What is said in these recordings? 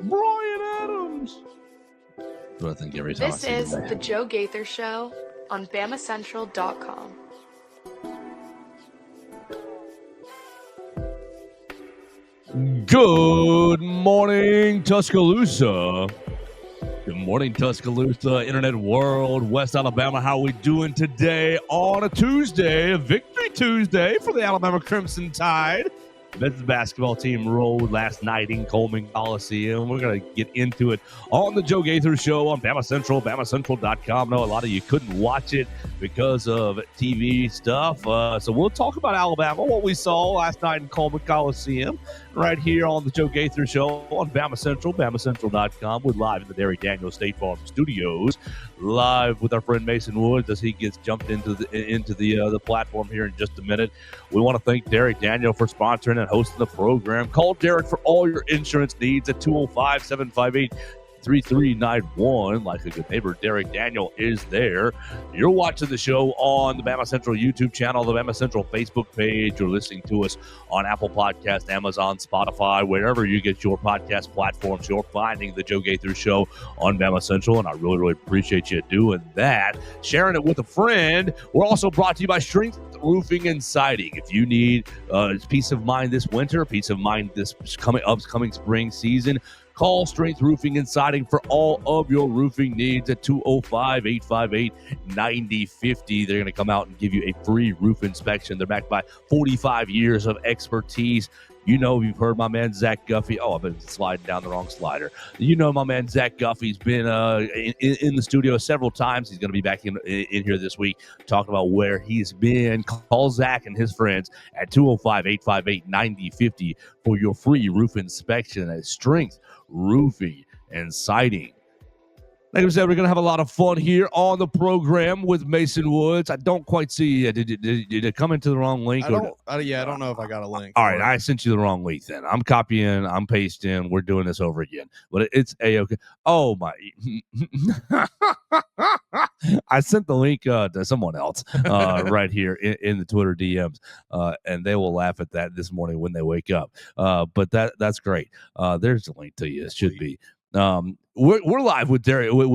Brian Adams. That's what I think every time I This see is him. the Joe Gaither Show on BamaCentral.com. Good morning, Tuscaloosa. Good morning, Tuscaloosa, Internet World, West Alabama. How are we doing today on a Tuesday, a Victory Tuesday for the Alabama Crimson Tide? The men's basketball team rolled last night in Coleman Coliseum. We're going to get into it on the Joe Gaither Show on Bama Central, BamaCentral.com. I know a lot of you couldn't watch it because of TV stuff. So we'll talk about Alabama, what we saw last night in Coleman Coliseum, right here on the Joe Gaither Show on Bama Central, BamaCentral.com. We're live in the Derry Daniel State Farm Studios, live with our friend Mason Woods as he gets jumped into the platform here in just a minute. We want to thank Derek Daniel for sponsoring and hosting the program. Call Derek for all your insurance needs at 205-758-3391. Like a good neighbor, Derek Daniel is there. You're watching the show on the Bama Central YouTube channel, the Bama Central Facebook page. You're listening to us on Apple Podcasts, Amazon, Spotify, wherever you get your podcast platforms. You're finding the Joe Gaither Show on Bama Central, and I really, really appreciate you doing that. Sharing it with a friend. We're also brought to you by Strength Roofing and Siding. If you need peace of mind this winter, peace of mind this upcoming spring season, call Strength Roofing and Siding for all of your roofing needs at 205-858-9050. They're going to come out and give you a free roof inspection. They're backed by 45 years of expertise. You know, you've heard my man Zach Guffey. Oh, I've been sliding down the wrong slider. You know, my man Zach Guffey's been in the studio several times. He's going to be back in here this week talking about where he's been. Call Zach and his friends at 205-858-9050 for your free roof inspection at Strength Roofing and Siding. Like I said, we're going to have a lot of fun here on the program with Mason Woods. I don't quite see. Did it come into the wrong link? I don't know if I got a link. All right, I sent you the wrong link then. I'm copying, I'm pasting. We're doing this over again. But it's A-OK. Oh, my. I sent the link to someone else right here in the Twitter DMs, and they will laugh at that this morning when they wake up. But that's great. There's the link to you. It should be. We're live with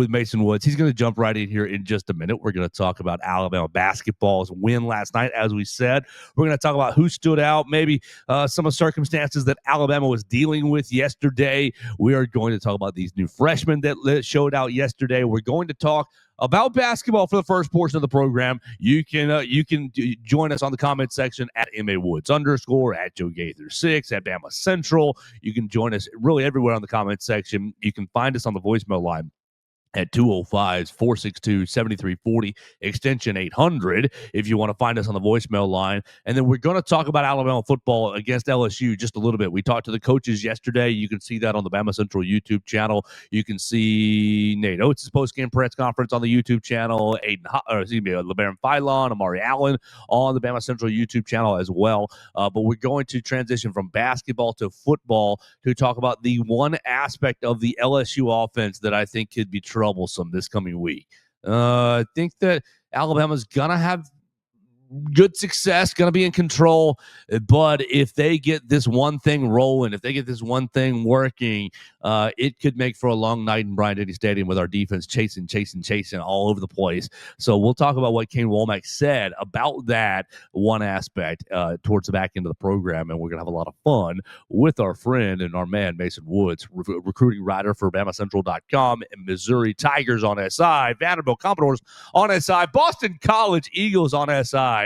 Mason Woods. He's going to jump right in here in just a minute. We're going to talk about Alabama basketball's win last night, as we said. We're going to talk about who stood out, maybe some of the circumstances that Alabama was dealing with yesterday. We are going to talk about these new freshmen that showed out yesterday. We're going to talk about basketball for the first portion of the program. You can join us on the comment section at MAWoods_, at Joe Gaither 6, at Bama Central. You can join us really everywhere on the comment section. You can find us on the voicemail line at 205-462-7340, extension 800, if you want to find us on the voicemail line. And then we're going to talk about Alabama football against LSU just a little bit. We talked to the coaches yesterday. You can see that on the Bama Central YouTube channel. You can see Nate Oats' post-game press conference on the YouTube channel, LeBaron Philon, Amari Allen on the Bama Central YouTube channel as well. But we're going to transition from basketball to football to talk about the one aspect of the LSU offense that I think could be troublesome this coming week. I think that Alabama's going to have good success, going to be in control, but if they get this one thing rolling, if they get this one thing working, it could make for a long night in Bryant-Denny Stadium with our defense chasing all over the place. So we'll talk about what Kane Womack said about that one aspect towards the back end of the program, and we're going to have a lot of fun with our friend and our man Mason Woods, recruiting writer for BamaCentral.com, and Missouri Tigers on SI, Vanderbilt Commodores on SI, Boston College Eagles on SI.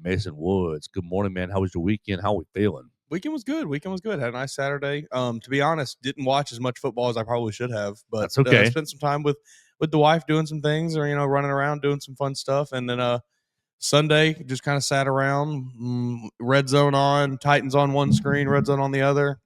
Mason Woods, good morning, man. How was your weekend? How are we feeling? Weekend was good. Had a nice Saturday. To be honest, didn't watch as much football as I probably should have, but that's okay. Spent some time with the wife doing some things, or running around doing some fun stuff, and then Sunday just kind of sat around, red zone on, Titans on one screen, red zone on the other,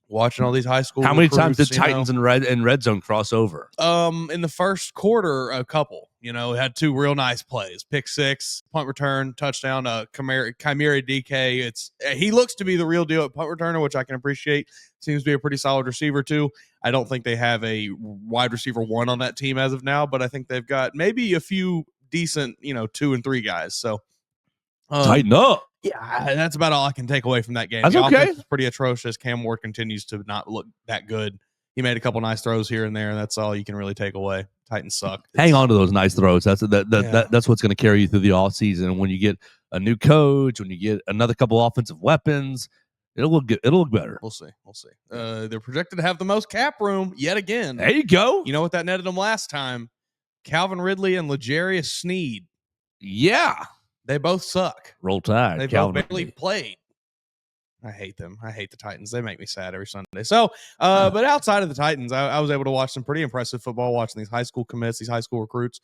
watching all these high school. How many times did Titans and red zone cross over? In the first quarter, a couple. Had two real nice plays: pick six, punt return, touchdown. Chimera DK. He looks to be the real deal at punt returner, which I can appreciate. Seems to be a pretty solid receiver too. I don't think they have a wide receiver one on that team as of now, but I think they've got maybe a few decent, 2 and 3 guys. So tighten up. Yeah, that's about all I can take away from that game. That's the okay. offense is pretty atrocious. Cam Ward continues to not look that good. he made a couple nice throws here and there, and that's all you can really take away. Titans suck. Hang on to those nice throws. That's that's what's going to carry you through the offseason. And when you get a new coach, when you get another couple offensive weapons, it'll look good. It'll look better. We'll see. They're projected to have the most cap room yet again. There you go. You know what that netted them last time? Calvin Ridley and L'Jarius Sneed. Yeah. They both suck. Roll Tide. They Calvin both barely Ridley. played. I hate them. I hate the Titans. They make me sad every Sunday. So, but outside of the Titans, I was able to watch some pretty impressive football, watching these high school commits, these high school recruits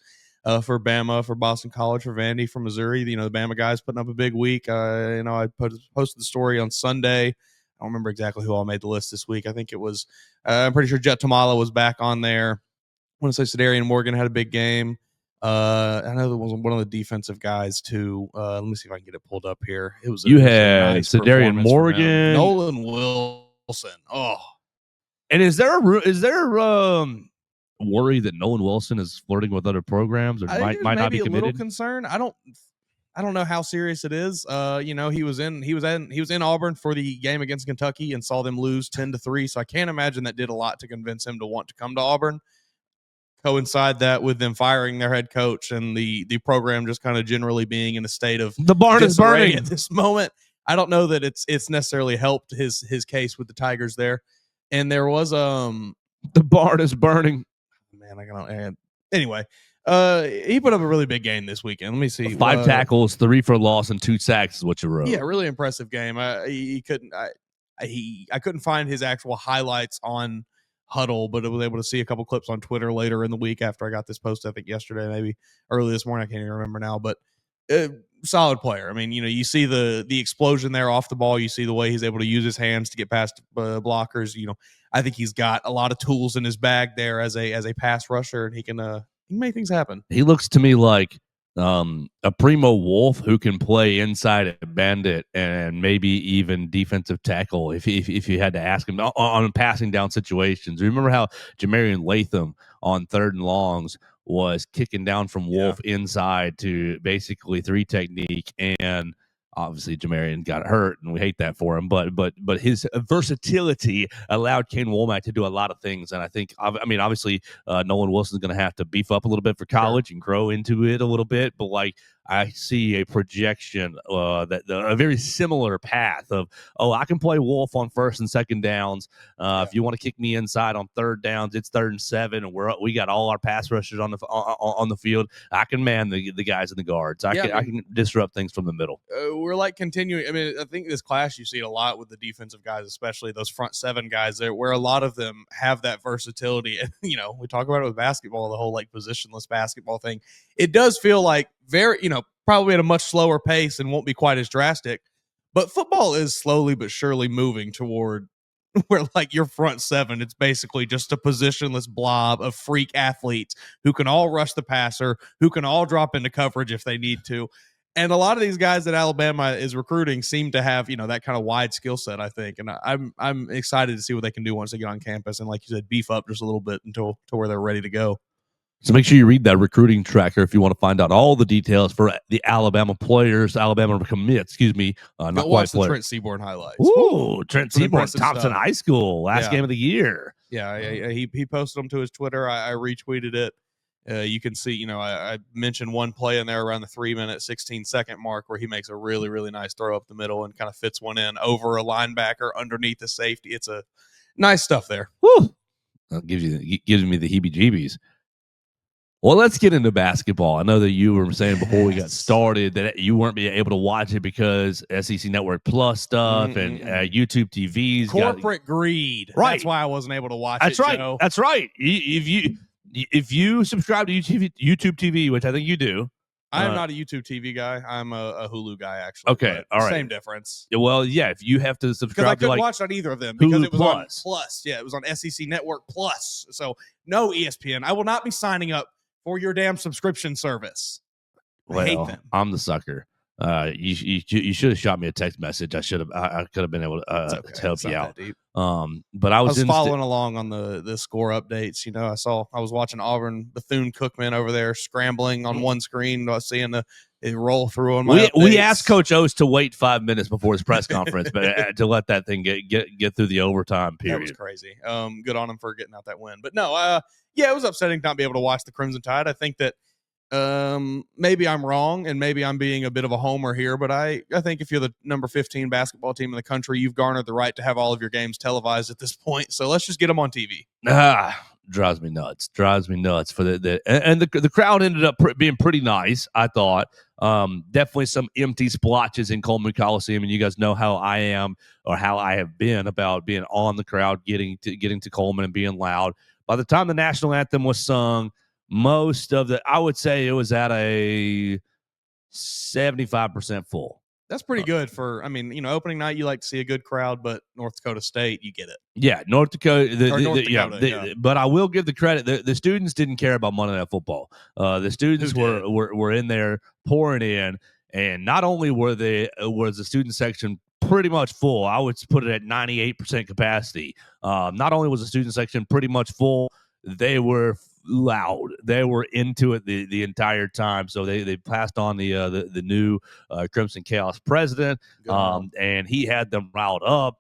for Bama, for Boston College, for Vandy, for Missouri. You know, the Bama guys putting up a big week. I posted the story on Sunday. I don't remember exactly who all made the list this week. I think it was, I'm pretty sure Jet Tamala was back on there. I want to say Sedarian Morgan had a big game. I know there was one of the defensive guys too. Let me see if I can get it pulled up here. It was had nice Sedarian Morgan, Nolan Wilson. Oh, and is there worry that Nolan Wilson is flirting with other programs or might not be a little committed? concerned. I don't know how serious it is. You know, he was in Auburn for the game against Kentucky and saw them lose 10-3. So I can't imagine that did a lot to convince him to want to come to Auburn. Coincide that with them firing their head coach and the program just kind of generally being in a state of the barn is burning at this moment. I don't know that it's necessarily helped his case with the Tigers there. And there was the barn is burning. Man, anyway, he put up a really big game this weekend. Let me see. 5 tackles, 3 for loss, and 2 sacks is what you wrote. Yeah, really impressive game. I couldn't find his actual highlights on Huddle, but I was able to see a couple clips on Twitter later in the week after I got this post, I think yesterday, maybe early this morning. I can't even remember now, but solid player. I mean, you know, you see the explosion there off the ball. You see the way he's able to use his hands to get past blockers. You know, I think he's got a lot of tools in his bag there as a pass rusher, and he can make things happen. He looks to me like a primo wolf who can play inside a bandit and maybe even defensive tackle if you had to ask him on passing down situations. Remember how Jamarian Latham on 3rd and longs was kicking down from Wolf inside to basically 3 technique, and obviously Jamarian got hurt, and we hate that for him. But his versatility allowed Kane Womack to do a lot of things, and I think obviously Nolan Wilson's going to have to beef up a little bit for college and grow into it a little bit. But like I see a projection that a very similar path of I can play Wolf on 1st and 2nd downs. If you want to kick me inside on 3rd downs, it's 3rd and 7, and we got all our pass rushers on the field. I can man the guys in the guards. I can disrupt things from the middle. We're like continuing. I mean, I think this class you see it a lot with the defensive guys, especially those front 7 guys there, where a lot of them have that versatility. And you know, we talk about it with basketball, the whole like positionless basketball thing. It does feel like probably at a much slower pace and won't be quite as drastic. But football is slowly but surely moving toward where like your front 7, it's basically just a positionless blob of freak athletes who can all rush the passer, who can all drop into coverage if they need to. And a lot of these guys that Alabama is recruiting seem to have, that kind of wide skill set, I think. And I'm excited to see what they can do once they get on campus and, like you said, beef up just a little bit to where they're ready to go. So make sure you read that recruiting tracker if you want to find out all the details for the Alabama players, Alabama commits, not Go quite watch the players. Trent Seaborn highlights. Ooh, Trent Seaborn, Thompson stuff. High School, last game of the year. Yeah, he posted them to his Twitter. I retweeted it. You can see, I mentioned one play in there around the 3-minute, 16-second mark where he makes a really, really nice throw up the middle and kind of fits one in over a linebacker underneath the safety. It's a nice stuff there. Woo! That gives me the heebie-jeebies. Well, let's get into basketball. I know that you were saying before we got started that you weren't being able to watch it because SEC Network Plus stuff and YouTube TVs. Corporate greed. Right. That's why I wasn't able to watch That's it, right. Joe. That's right. If you subscribe to YouTube TV, which I think you do. I am not a YouTube TV guy. I'm a Hulu guy, actually. Okay, all right. Same difference. Well, yeah, if you have to subscribe because I couldn't to watch on either of them because Hulu it was Plus. on Plus. Yeah, it was on SEC Network Plus. So no ESPN. I will not be signing up for your damn subscription service. I hate them. I'm the sucker. You should have shot me a text message. I could have been able to Okay. help It's you not out. that deep. But I was following along on the score updates. I was watching Auburn, Bethune-Cookman over there scrambling on one screen. I was seeing it roll through on my we updates. asked Coach Oats to wait 5 minutes before his press conference, but to let that thing get through the overtime period. That was crazy. Good on him for getting out that win. But no, it was upsetting not be able to watch the Crimson Tide. I think that maybe I'm wrong and maybe I'm being a bit of a homer here, but I think if you're the number 15 basketball team in the country, you've garnered the right to have all of your games televised at this point. So let's just get them on TV. Drives me nuts for the crowd ended up being pretty nice, I thought. Definitely some empty splotches in Coleman Coliseum, and you guys know how I am or how I have been about being on the crowd, getting to Coleman and being loud. By the time the national anthem was sung, most of I would say it was at a 75% full. That's pretty good for, opening night, you like to see a good crowd, but North Dakota State, you get it. Yeah, North Dakota. Dakota. But I will give the credit. The students didn't care about Monday Night Football. The students were in there pouring in, and not only was the student section pretty much full. I would put it at 98% capacity. Not only was the student section pretty much full, they were loud. They were into it the entire time. So they passed on the new Crimson Chaos president, and he had them riled up.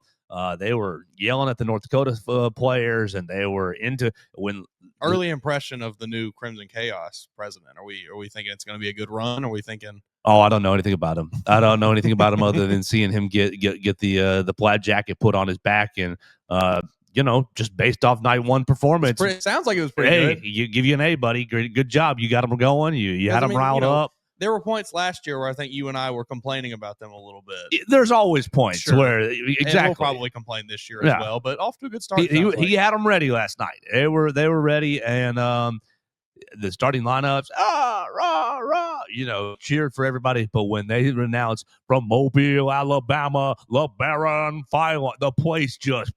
They were yelling at the North Dakota players, and they were into when early impression of the new Crimson Chaos president. Are we thinking it's going to be a good run? Are we thinking? Oh, I don't know anything about him. I don't know anything about him other than seeing him get the plaid jacket put on his back, and just based off night one performance. It sounds like it was pretty good. You give you an A, buddy. Good job. You got them going. You had them riled up. There were points last year where I think you and I were complaining about them a little bit. There's always points where exactly. And we'll probably complain this year as well, but off to a good start. He had them ready last night. They were ready, and the starting lineups, cheered for everybody. But when they announced from Mobile, Alabama, LeBaron, the place just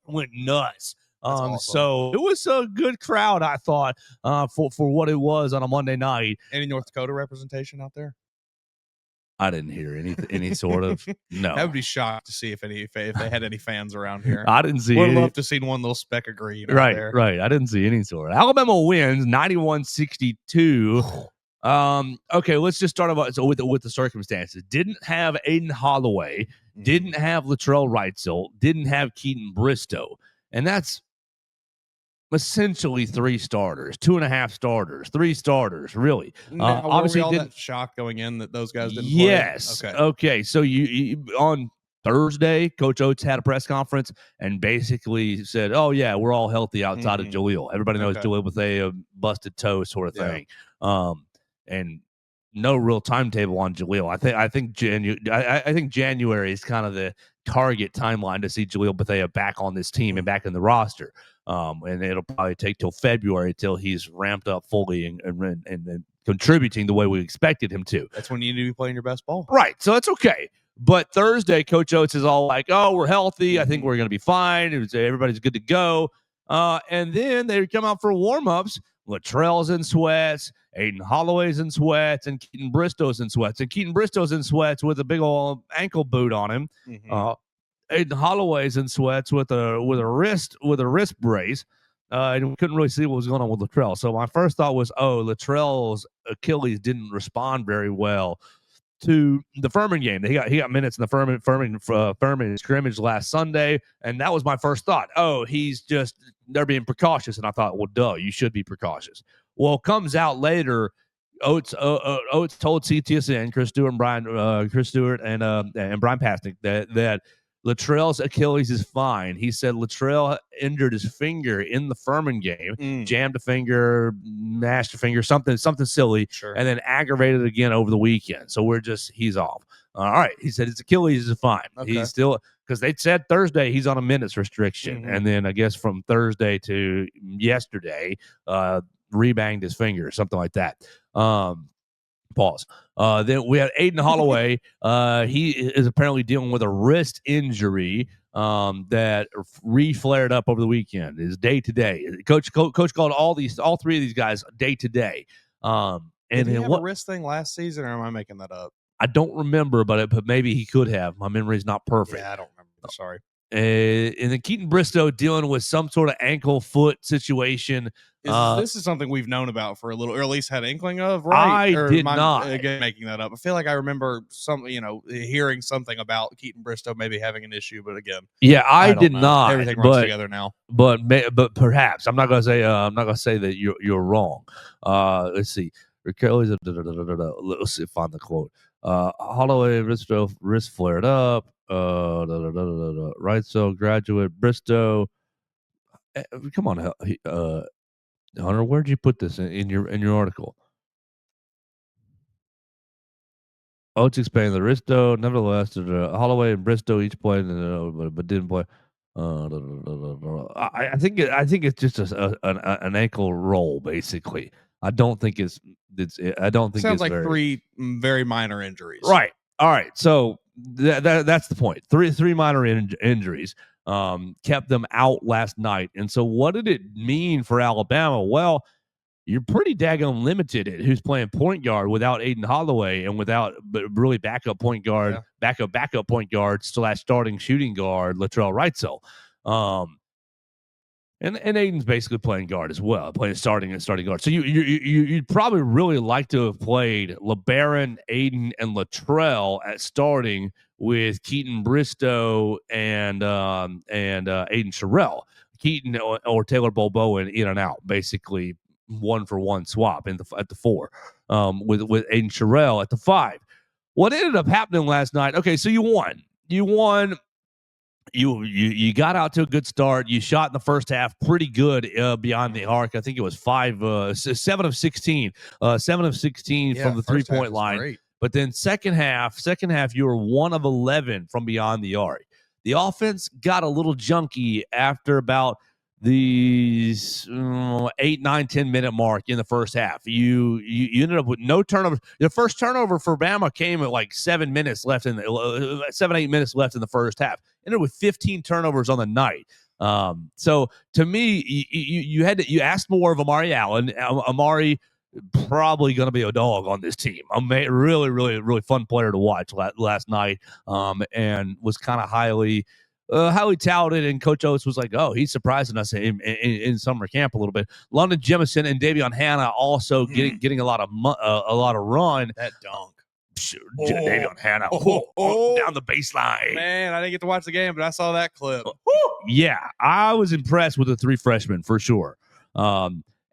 went nuts. Awesome. So it was a good crowd, I thought, for what it was on a Monday night. Any North Dakota representation out there? I didn't hear any sort of. No, I would be shocked to see if they had any fans around here. I didn't see. Would love to see one little speck of green. Right, out there. Right. I didn't see any sort. Alabama wins 91-62. Okay, let's just start with the circumstances. Didn't have Aiden Holloway, didn't have Latrell Wrightsell, didn't have Keaton Bristow, and that's essentially 3 starters, 2.5 starters, 3 starters, really. Obviously, all that shock going in that those guys didn't play. Yes. Okay. So you on Thursday, Coach Oats had a press conference and basically said, "Oh yeah, we're all healthy outside of Jaleel. Everybody knows Jaleel Bethea busted toe, sort of thing." And no real timetable on Jaleel. I think January is kind of the target timeline to see Jaleel Bethea back on this team and back in the roster. And it'll probably take till February till he's ramped up fully and contributing the way we expected him to. That's when you need to be playing your best ball. Right. So it's okay. But Thursday, Coach Oats is all like, "Oh, we're healthy. I think we're going to be fine. Everybody's good to go." And then they come out for warm-ups. Latrell's in sweats, Aiden Holloway's in sweats, and Keaton Bristow's in sweats. And Keaton Bristow's in sweats with a big old ankle boot on him. Aiden Holloway's in sweats with a wrist brace. And we couldn't really see what was going on with Latrell. So my first thought was, Latrell's Achilles didn't respond very well to the Furman game. He got minutes in the Furman scrimmage last Sunday, and that was my first thought. They're being precautious, and I thought, well, duh, you should be precautious. Well, it comes out later. Oats told CTSN, Chris Stewart and Brian Pasnick that Latrell's Achilles is fine. He said Latrell injured his finger in the Furman game, jammed a finger, mashed a finger, something silly, and then aggravated again over the weekend. So he's off. All right. He said his Achilles is fine. Okay. He's still, because they said Thursday he's on a minutes restriction. And then I guess from Thursday to yesterday, rebanged his finger or something like that. Pause. Then we had Aiden Holloway. He is apparently dealing with a wrist injury that re-flared up over the weekend. Is day to day. Coach called all 3 of these guys day to day. Did he then have a wrist thing last season, or am I making that up? I don't remember, but maybe he could have. My memory's not perfect. Yeah, I don't remember. Sorry. And then Keaton Bristow dealing with some sort of ankle foot situation. This is something we've known about for a little, or at least had an inkling of, right? I Or did am I, not. again, making that up? I feel like I remember hearing something about Keaton Bristow maybe having an issue, but again, Yeah, I don't did know. not. Everything runs together now. But perhaps I'm not gonna say that you're wrong. Let's see. Let's see, find the quote. Holloway wrist flared up. Right, so graduate Bristow. Come on, Hunter. Where'd you put this in your article? Oates expanded the Risto. Nevertheless, Holloway and Bristow each played, but didn't play. I think it's just an ankle roll, basically. I don't think I don't think Sounds it's like three very minor injuries. right. All right, so that's the point. Three minor injuries kept them out last night, and so what did it mean for Alabama? Well, you're pretty daggone limited at who's playing point guard without Aiden Holloway and without really backup point guard, backup point guard / starting shooting guard Latrell Wrightsell. And Aiden's basically playing guard as well, playing starting guard. So you'd probably really like to have played LeBaron, Aiden, and Latrell at starting with Keaton Bristow and Aiden Sherrill. Keaton or Taylor Boboa in and out, basically 1-for-1 swap at the 4, with Aiden Sherrill at the 5. What ended up happening last night? Okay, so you won. You got out to a good start. You shot in the first half pretty good beyond the arc. I think it was 7 of 16, 7 of 16 from the 3-point line. Great. But then second half, you were 1 of 11 from beyond the arc. The offense got a little junky after about the 8, 9, 10-minute mark in the first half. You ended up with no turnovers. The first turnover for Bama came at like 7 minutes left 7-8 minutes left in the first half. Ended with 15 turnovers on the night. So to me, you asked more of Amari Allen. Amari probably going to be a dog on this team. Really, really, really fun player to watch last night, and was kind of highly touted. And Coach Oates was like, "Oh, he's surprising us in summer camp a little bit." London Jemison and Davion Hannah also getting a lot of run. That dunk. Davion Hannah down the baseline. Man, I didn't get to watch the game, but I saw that clip. Yeah, I was impressed with the 3 freshmen for sure.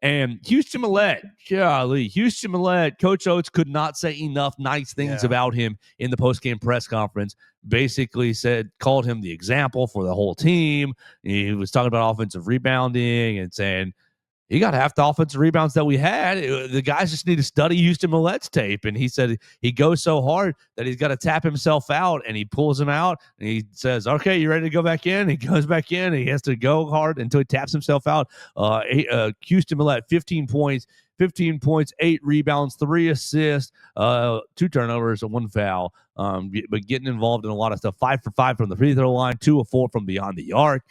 And Houston Millett, Coach Oates could not say enough nice things about him in the postgame press conference. Basically called him the example for the whole team. He was talking about offensive rebounding and saying, he got half the offensive rebounds that we had. The guys just need to study Houston Millett's tape. And he said he goes so hard that he's got to tap himself out, and he pulls him out and he says, "Okay, you ready to go back in?" He goes back in. He has to go hard until he taps himself out. Houston Millett, 15 points, 8 rebounds, 3 assists, 2 turnovers, and 1 foul. But getting involved in a lot of stuff. 5 for 5 from the free throw line, 2 of 4 from beyond the arc.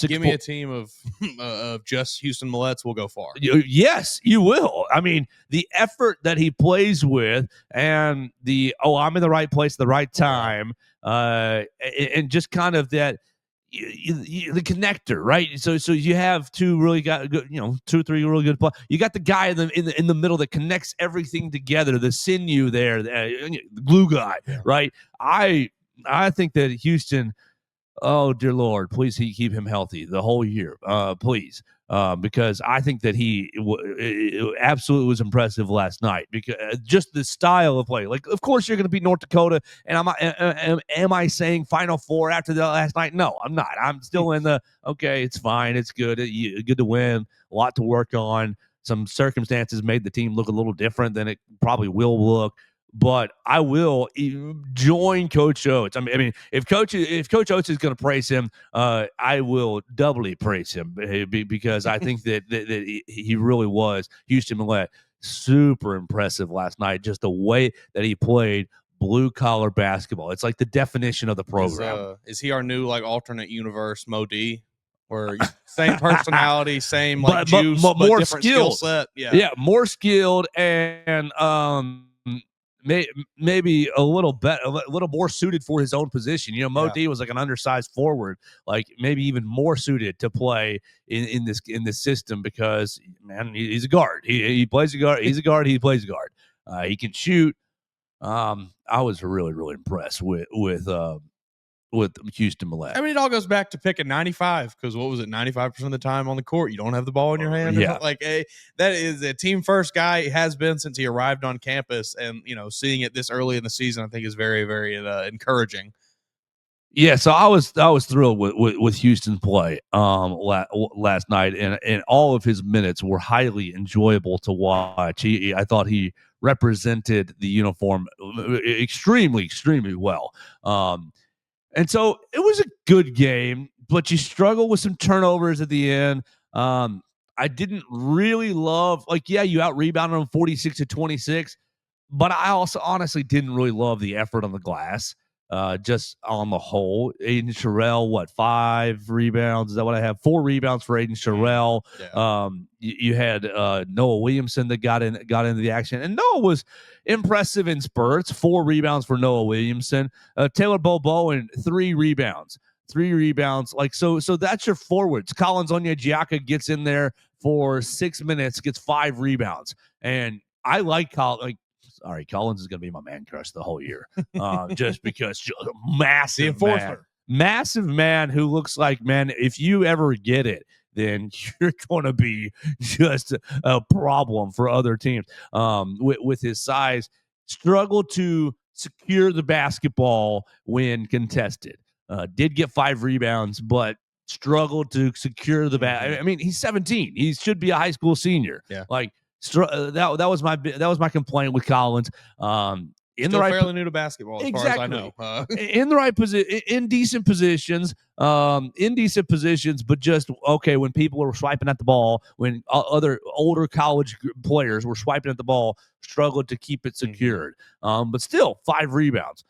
Give me a team of just Houston Millett's, we'll go far. Yes, you will. I mean, the effort that he plays with, and I'm in the right place at the right time, and just kind of that. The connector, right? So you have 2 really got good, 2 or 3 really good players. You got the guy in the middle that connects everything together, the sinew there, the glue guy, right? I think that Houston, oh dear Lord, please keep him healthy the whole year, please. Because I think that he absolutely was impressive last night, because just the style of play. Like, of course, you're going to beat North Dakota, and am I saying Final Four after the last night? No, I'm not. I'm still in the okay. It's fine. It's good. Good to win. A lot to work on. Some circumstances made the team look a little different than it probably will look. But I will join Coach Oates. I mean, if Coach Oates is going to praise him, I will doubly praise him, because I think that he really was. Houston Millett, super impressive last night. Just the way that he played blue collar basketball. It's like the definition of the program. Is he our new alternate universe Mo D, where same personality, same like juice, but more different skill skilled. set. Yeah, more skilled and maybe a little better, a little more suited for his own position. You know, Mo D was like an undersized forward, like maybe even more suited to play in this system because man, he's a guard. He plays a guard. He's a guard. He plays a guard. He can shoot. I was really impressed with Houston Millett. I mean, it all goes back to picking 95 because what was it, 95% of the time on the court, you don't have the ball in your hand. Yeah. Like that is a team first guy. He has been since he arrived on campus, and seeing it this early in the season, I think is very, very encouraging. Yeah, so I was thrilled with Houston's play last night, and all of his minutes were highly enjoyable to watch. I thought he represented the uniform extremely well. And so it was a good game, but you struggle with some turnovers at the end. I didn't really love, you out rebounded them 46-26, but I also honestly didn't really love the effort on the glass. Just on the whole, Aiden Sherrill, 5 rebounds? Is that what I have? 4 rebounds for Aiden Sherrill. Yeah. You had Noah Williamson that got into the action, and Noah was impressive in spurts. 4 rebounds for Noah Williamson. Taylor Boboen, 3 rebounds. 3 rebounds. So that's your forwards. Collins Onyeka gets in there for 6 minutes, gets 5 rebounds, and I like Collins. All right, Collins is going to be my man crush the whole year, just because massive enforcer, massive man who looks like, man, if you ever get it, then you're going to be just a problem for other teams. With his size, struggled to secure the basketball when contested. Did get 5 rebounds, but struggled to secure the I mean, he's 17. He should be a high school senior. Yeah. That was my complaint with Collins. Still fairly new to basketball, as far as I know. In the right position, in decent positions, but just okay when people were swiping at the ball, when other older college players were swiping at the ball, struggled to keep it secured. But still 5 rebounds.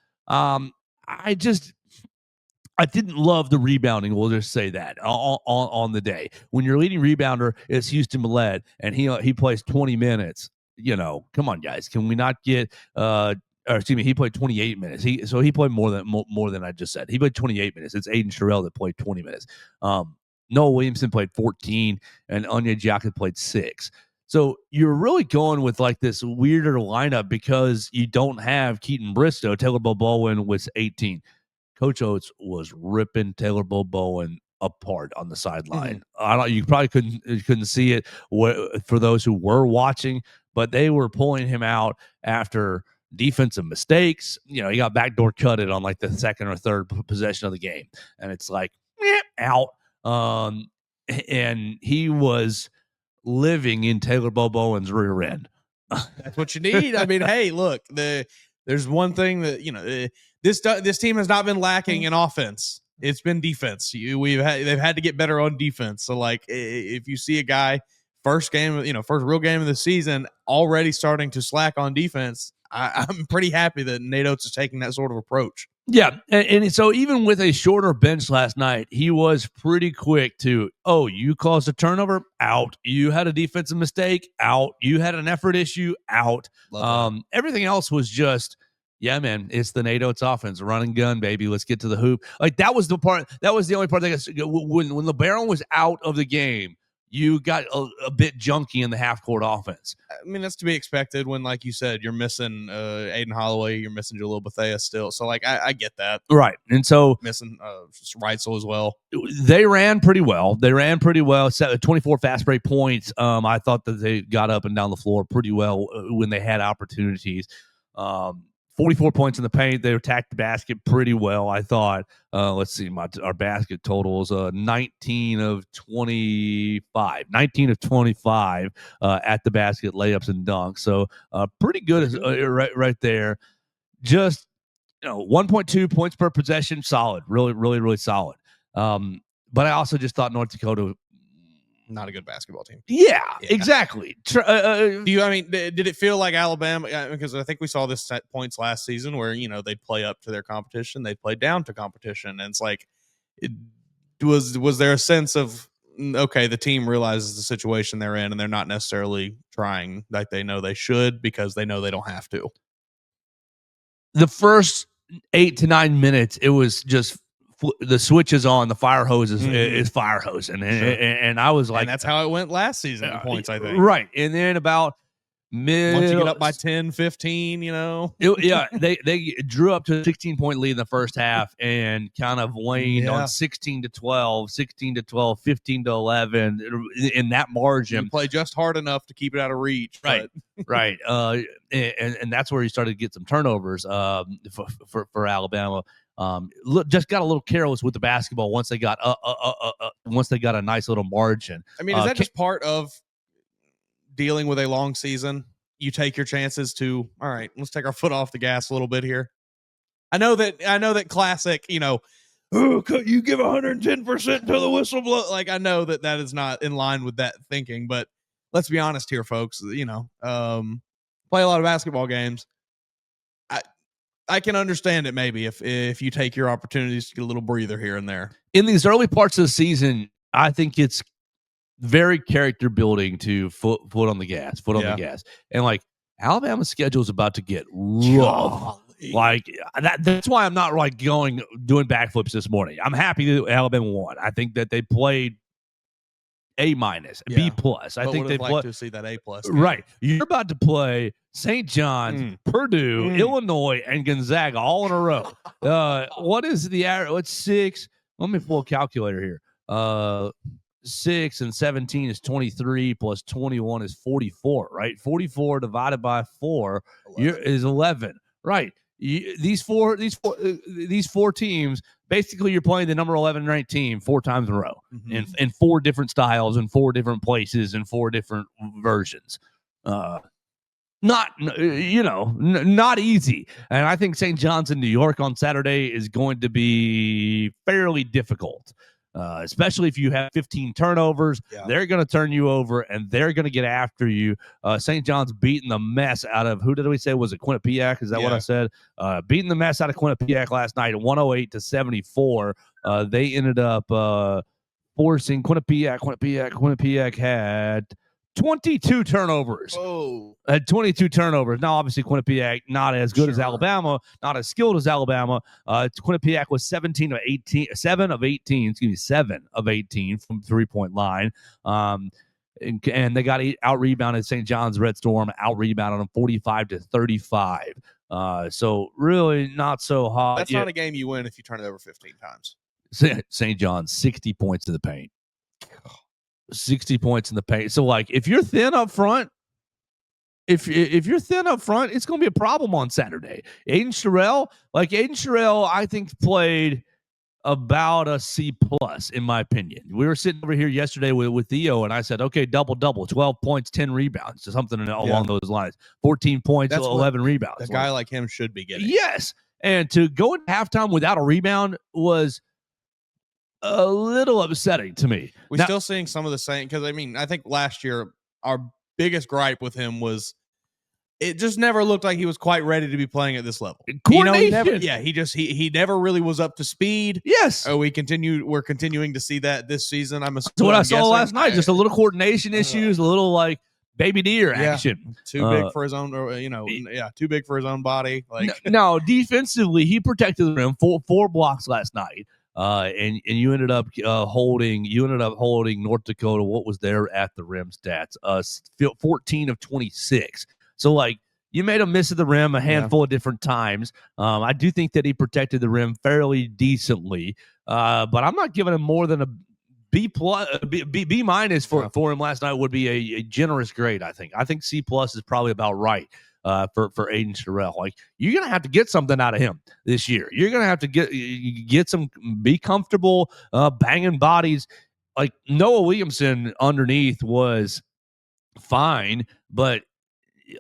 I didn't love the rebounding. We'll just say that on the day when your leading rebounder is Houston Millett and he plays 20 minutes. Come on, guys, can we not get? Or excuse me, he played 28 minutes. He played more than I just said. He played 28 minutes. It's Aiden Sherrill that played 20 minutes. Noah Williamson played 14, and Onyeka played 6. So you're really going with like this weirder lineup because you don't have Keaton Bristow. Taylor Boboen was 18. Coach Oats was ripping Taylor Boboen apart on the sideline. You probably couldn't see it for those who were watching, but they were pulling him out after defensive mistakes. He got backdoor cutted on like the second or third possession of the game, and it's like out. And he was living in Taylor Boboen's rear end. That's what you need. I mean, hey, look, there's one thing that this team has not been lacking in offense. It's been defense. They've had to get better on defense. So like, if you see a guy first real game of the season already starting to slack on defense, I'm pretty happy that Nate Oats is taking that sort of approach. Yeah, and so even with a shorter bench last night, he was pretty quick to, you caused a turnover, out. You had a defensive mistake, out. You had an effort issue, out. Everything else was just, yeah, man, it's the Nate Oats offense, run and gun, baby. Let's get to the hoop. Like that was the only part that when LeBaron was out of the game, you got a bit junky in the half-court offense. I mean, that's to be expected when, like you said, you're missing Aiden Holloway, you're missing Jalil Bethea still. So, like, I get that. Right. And so missing Reitzel as well. They ran pretty well. 24 fast break points. I thought that they got up and down the floor pretty well when they had opportunities. 44 points in the paint. They attacked the basket pretty well, I thought. Let's see, our basket totals 19 of 25. 19 of 25 at the basket, layups and dunks. So pretty good right there. Just 1.2 points per possession, solid. Really solid. But I also just thought North Dakota, not a good basketball team. Yeah. Exactly. Did it feel like Alabama? Because I think we saw this at points last season where they'd play up to their competition, they'd play down to competition, and it's like, was there a sense of, okay, the team realizes the situation they're in and they're not necessarily trying like they know they should because they know they don't have to? The first 8 to 9 minutes, it was just the switch is on, the fire hose is fire hose, and I was like, and that's how it went last season in points, I think. Right, and then about once you get up by 10, 15, they drew up to a 16-point lead in the first half and kind of waned on 16 to 12, 16 to 12, 15 to 11 in that margin. You play just hard enough to keep it out of reach, right? Right, and that's where he started to get some turnovers for Alabama. Just got a little careless with the basketball once they got a nice little margin. I mean, is that just part of dealing with a long season? You take your chances to, all right, let's take our foot off the gas a little bit here. I know that classic, you give 110% until the whistle blow. Like, I know that is not in line with that thinking, but let's be honest here, folks. Play a lot of basketball games. I can understand it maybe if you take your opportunities to get a little breather here and there. In these early parts of the season, I think it's very character building to foot on the gas, the gas. And like Alabama's schedule is about to get rough. Like that's why I'm not like doing backflips this morning. I'm happy that Alabama won. I think that they played A-, B+. I think they'd like to see that A+. Right. You're about to play St. John's, Purdue, Illinois, and Gonzaga all in a row. What is the average? What's 6? Let me pull a calculator here. 6 and 17 is 23 plus 21 is 44, right? 44 divided by 4 is 11, right? These four teams, basically you're playing the number 11 ranked team 4 times in a row in 4 different styles and 4 different places and 4 different versions. Not easy. And I think St. John's in New York on Saturday is going to be fairly difficult. Especially if you have 15 turnovers, they're going to turn you over and they're going to get after you. St. John's beating the mess out of, who did we say was it? Quinnipiac? Is that what I said? Beating the mess out of Quinnipiac last night, 108-74. They ended up forcing Quinnipiac had 22 turnovers. Had 22 turnovers. Now, obviously, Quinnipiac not as good as Alabama, not as skilled as Alabama. Quinnipiac was 7 of 18 from 3-point line. And they got out-rebounded St. John's Red Storm, out-rebounded them 45-35. So really not so hot. That's not a game you win if you turn it over 15 times. St. John's, 60 points in the paint. 60 points in the paint. So, like, if you're thin up front, if you're thin up front, it's going to be a problem on Saturday. Aiden Sherrill, I think played about a C+ in my opinion. We were sitting over here yesterday with Theo, and I said, okay, double, 12 points, 10 rebounds, something along those lines. 14 points, 11 rebounds. A guy like him should be getting. Yes, and to go into halftime without a rebound was a little upsetting to me. We're still seeing some of the same, because I think last year our biggest gripe with him was it just never looked like he was quite ready to be playing at this level. Coordination. He never really was up to speed. Yes. We're continuing to see that this season. That's what I saw last night. Just a little coordination issues, a little like baby deer action. Too big for his own, too big for his own body. Like no, defensively, he protected the rim. 4 blocks last night. And you ended up holding North Dakota. What was there at the rim stats? 14 of 26. So like you made him miss at the rim a handful of different times. I do think that he protected the rim fairly decently. But I'm not giving him more than a B+ for him last night would be a generous grade. I think C+ is probably about right. For Aiden Sherrill. Like, you're gonna have to get something out of him this year. You're gonna have to get some, be comfortable banging bodies. Like Noah Williamson underneath was fine, but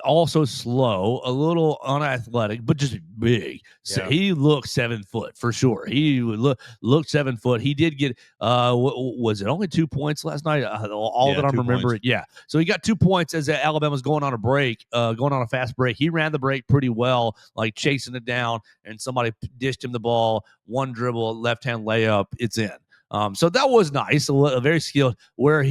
also slow, a little unathletic, but just big. So he looked 7 foot for sure. He looked 7 foot. He did get was it only 2 points last night? That I'm remembering. Yeah. So he got 2 points as Alabama's going on a fast break. He ran the break pretty well, like chasing it down, and somebody dished him the ball, one dribble, left hand layup, it's in. So that was nice, very skilled. Where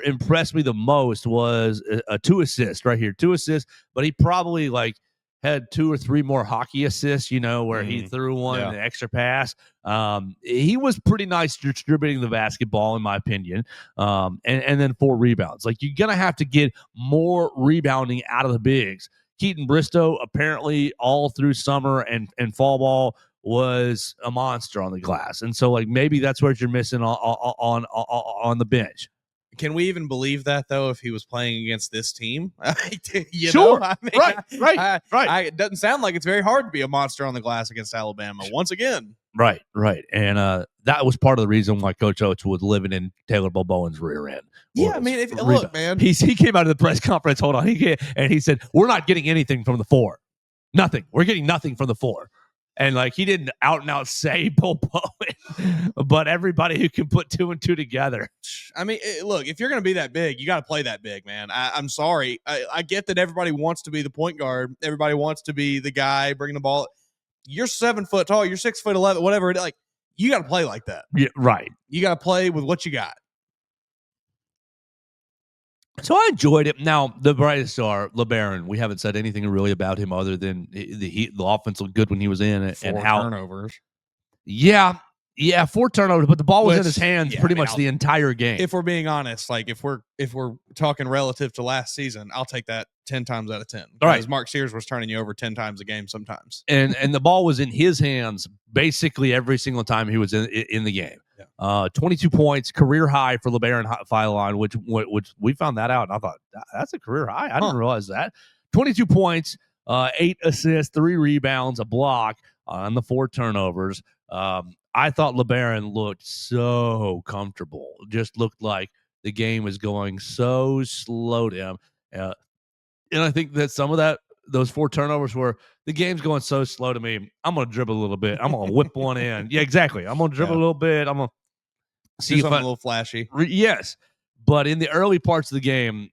impressed me the most was a 2 assist right here, 2 assists, but he probably had 2 or 3 more hockey assists, where he threw one yeah. an extra pass. He was pretty nice distributing the basketball, in my opinion. And then 4 rebounds. You're gonna have to get more rebounding out of the bigs. Keaton Bristow, apparently all through summer and fall ball, was a monster on the glass, and so maybe that's what you're missing on the bench. Can we even believe that though? If he was playing against this team, Sure, I mean, right. It doesn't sound like it's very hard to be a monster on the glass against Alabama once again. Right, and that was part of the reason why Coach Oates was living in Taylor Bowen's rear end. Yeah, I mean, look, man, he came out of the press conference. Hold on, he said, "We're not getting anything from the 4, nothing. We're getting nothing from the 4." And he didn't out and out say Bull Bowen, but everybody who can put 2 and 2 together. I mean, look, if you're going to be that big, you got to play that big, man. I'm sorry. I get that everybody wants to be the point guard. Everybody wants to be the guy bringing the ball. You're 7 foot tall. You're 6'11", whatever. You got to play like that. Yeah, right. You got to play with what you got. So I enjoyed it. Now, the brightest star, LeBaron, we haven't said anything really about him other than the offense looked good when he was in it. 4 and how turnovers. Yeah, 4 turnovers, but the ball was in his hands pretty much the entire game. If we're being honest, if we're talking relative to last season, I'll take that 10 times out of 10. Because Mark Sears was turning you over 10 times a game sometimes. And the ball was in his hands basically every single time he was in the game. Yeah. 22 points, career high for LeBaron Filon, which we found that out, and I thought that's a career high. I didn't realize that. 22 points, 8 assists, 3 rebounds, a block on the 4 turnovers. I thought LeBaron looked so comfortable. Just looked like the game was going so slow to him. And I think that some of those 4 turnovers were the game's going so slow to me. I'm going to dribble a little bit. I'm going to whip one in. Yeah, exactly. I'm going to dribble a little bit. I'm going to see something a little flashy. Yes. But in the early parts of the game,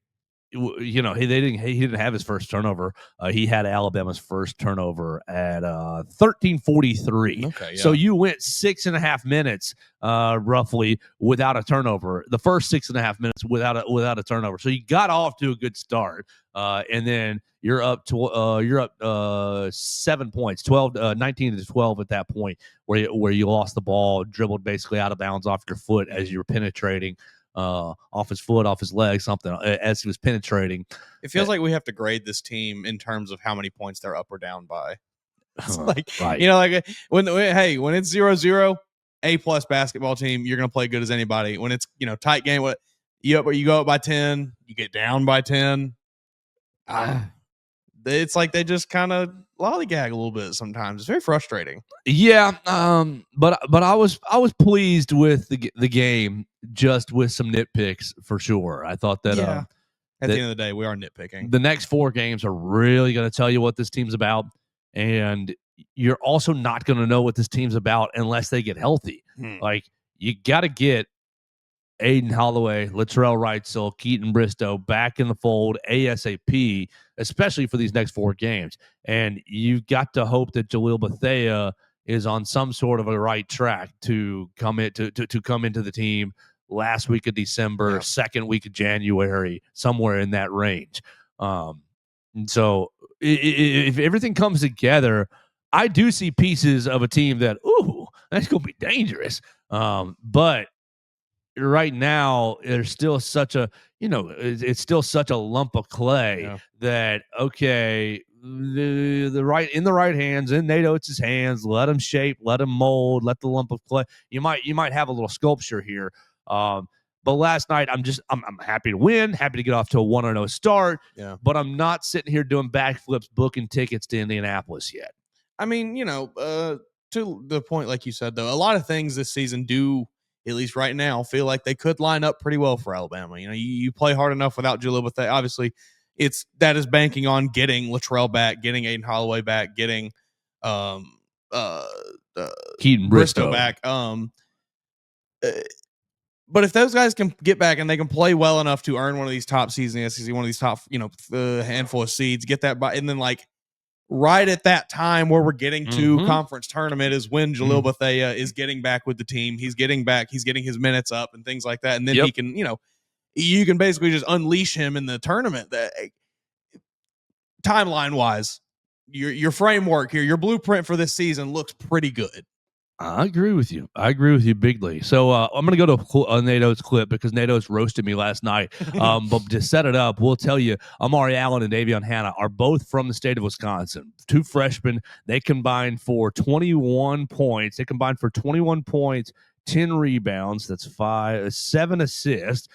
he didn't have his first turnover. He had Alabama's first turnover at 13:43. Okay, yeah. So you went 6.5 minutes roughly without a turnover. The first 6.5 minutes without a turnover. So you got off to a good start, and then you're up 7 points, 19 to 12 at that point, where you lost the ball, dribbled basically out of bounds off your foot as you were penetrating. Off his foot, off his leg, something as he was penetrating. It feels like we have to grade this team in terms of how many points they're up or down by. It's when it's 0-0, A+ basketball team, you're gonna play good as anybody. When it's tight game, you go up by 10, you get down by 10. It's like they just kind of lollygag a little bit sometimes. It's very frustrating. Yeah, but I was pleased with the game, just with some nitpicks for sure. I thought that at the end of the day, we are nitpicking. The next 4 games are really going to tell you what this team's about, and you're also not going to know what this team's about unless they get healthy. You got to get Aiden Holloway, Latrell Wrightsell, Keaton Bristow back in the fold ASAP, especially for these next 4 games. And you've got to hope that Jalil Bethea is on some sort of a right track to come into the team last week of December, second week of January, somewhere in that range. And so if everything comes together, I do see pieces of a team that, that's going to be dangerous. But right now, there's still such a, it's still such a lump of clay that, okay, the right hands, in Nate Oats' hands, let him shape, let him mold, let the lump of clay. You might have a little sculpture here. But last night, I'm happy to win, happy to get off to a 1-0 start. Yeah. But I'm not sitting here doing backflips, booking tickets to Indianapolis yet. I mean, to the point, like you said, though, a lot of things this season do, at least right now, feel like they could line up pretty well for Alabama. You play hard enough without Jalil Bethea. Obviously, that is banking on getting Latrell back, getting Aiden Holloway back, getting Keaton Bristow back. But if those guys can get back and they can play well enough to earn one of these top seeds in the SEC, one of these top, handful of seeds, get that by, and then right at that time where we're getting to conference tournament is when Jalil Bethea is getting back with the team. He's getting his minutes up and things like that. And then he can, you can basically just unleash him in the tournament. That timeline wise, your framework here, your blueprint for this season looks pretty good. I agree with you. Bigly. So I'm going to go to a Nate Oats clip because Nate Oats roasted me last night. But to set it up, we'll tell you, Amari Allen and Davion Hanna are both from the state of Wisconsin. Two freshmen. They combined for 21 points. 10 rebounds. That's 7 assists,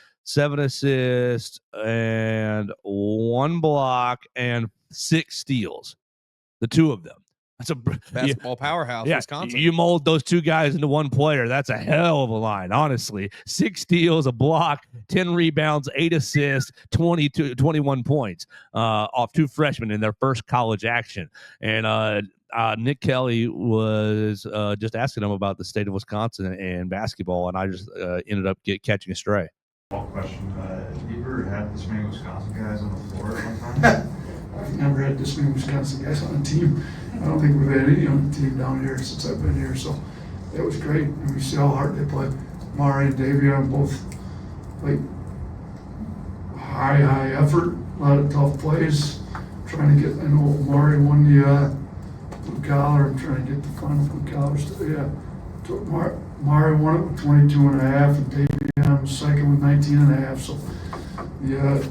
and 1 block and 6 steals. The two of them. That's a basketball powerhouse, Wisconsin. You mold those two guys into one player. That's a hell of a line, honestly. 6 steals, a block, 10 rebounds, 8 assists, 21 points off two freshmen in their first college action. And Nick Kelly was just asking him about the state of Wisconsin and basketball, and I just ended up catching a stray. Question. Have you ever had this many Wisconsin guys on the floor at one time? I've never had this many Wisconsin guys on the team. I don't think we've had any on the team down here since I've been here, so it was great. And we see how hard they play. Mari and Davion both like high effort, a lot of tough plays. Trying to get, I know Mari won the blue collar. I'm trying to get the final blue collar. Mari won it with 22 and a half, and Davion was second with 19 and a half. So the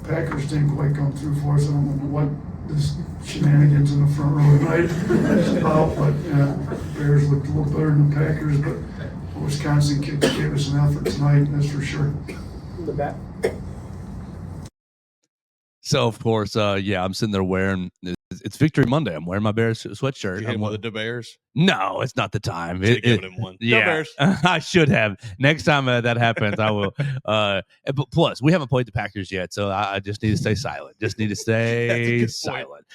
Packers didn't quite come through for us. I don't know what this shenanigans in the front row tonight is about, but Bears looked a little better than the Packers, but Wisconsin gave us an effort tonight, that's for sure. The back. So, of course, I'm sitting there wearing it's Victory Monday. I'm wearing my Bears sweatshirt. Did you hit him with the Bears? No, it's not the time. Given him one. Yeah, Bears. I should have. Next time that happens, I will. But plus, we haven't played the Packers yet, so I just need to stay silent. Just need to stay silent.